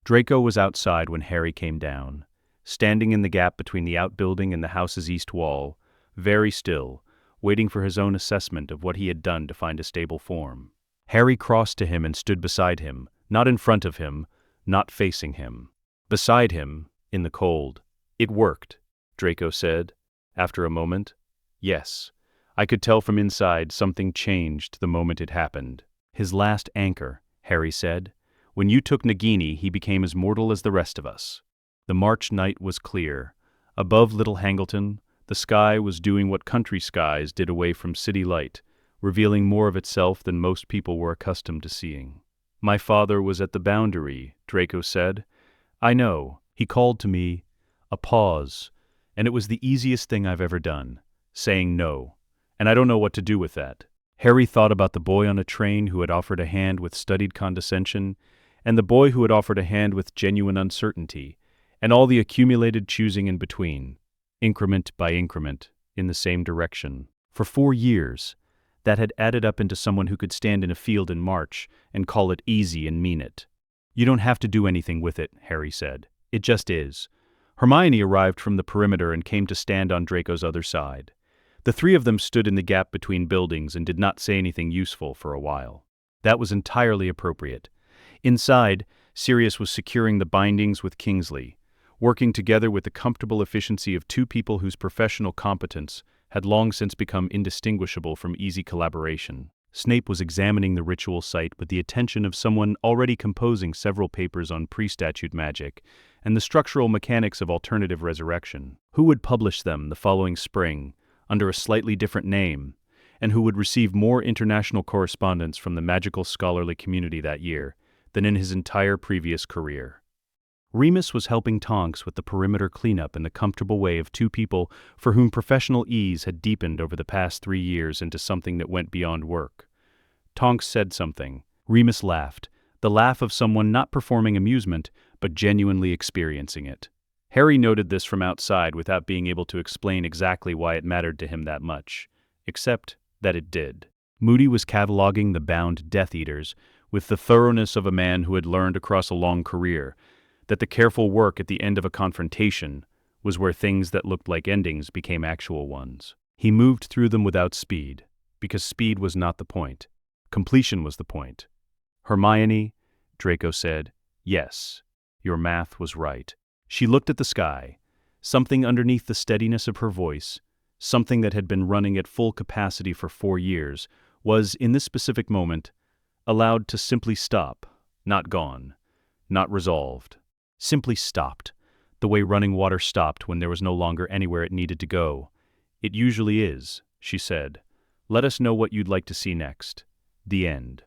Draco was outside when Harry came down, standing in the gap between the outbuilding and the house's east wall, very still, waiting for his own assessment of what he had done to find a stable form. Harry crossed to him and stood beside him, not in front of him, not facing him. Beside him, in the cold. "It worked," Draco said, after a moment. "Yes. I could tell from inside something changed the moment it happened." "His last anchor," Harry said. "When you took Nagini, he became as mortal as the rest of us." The March night was clear. Above Little Hangleton, the sky was doing what country skies did away from city light, revealing more of itself than most people were accustomed to seeing. "My father was at the boundary," Draco said. "I know. He called to me." A pause, and it was the easiest thing I've ever done, saying no, and I don't know what to do with that. Harry thought about the boy on a train who had offered a hand with studied condescension, and the boy who had offered a hand with genuine uncertainty, and all the accumulated choosing in between, increment by increment, in the same direction. For 4 years, that had added up into someone who could stand in a field in March and call it easy and mean it. "You don't have to do anything with it," Harry said. "It just is." Hermione arrived from the perimeter and came to stand on Draco's other side. The 3 of them stood in the gap between buildings and did not say anything useful for a while. That was entirely appropriate. Inside, Sirius was securing the bindings with Kingsley, working together with the comfortable efficiency of two people whose professional competence had long since become indistinguishable from easy collaboration. Snape was examining the ritual site with the attention of someone already composing several papers on pre-statute magic and the structural mechanics of alternative resurrection. Who would publish them the following spring, under a slightly different name, and who would receive more international correspondence from the magical scholarly community that year than in his entire previous career. Remus was helping Tonks with the perimeter cleanup in the comfortable way of two people for whom professional ease had deepened over the past 3 years into something that went beyond work. Tonks said something. Remus laughed, the laugh of someone not performing amusement, but genuinely experiencing it. Harry noted this from outside without being able to explain exactly why it mattered to him that much, except that it did. Moody was cataloging the bound Death Eaters with the thoroughness of a man who had learned across a long career that the careful work at the end of a confrontation was where things that looked like endings became actual ones. He moved through them without speed, because speed was not the point. Completion was the point. Hermione, Draco said, yes, your math was right. She looked at the sky. Something underneath the steadiness of her voice, something that had been running at full capacity for 4 years, was, in this specific moment, allowed to simply stop, not gone, not resolved. Simply stopped, the way running water stopped when there was no longer anywhere it needed to go. It usually is, she said. Let us know what you'd like to see next. The end.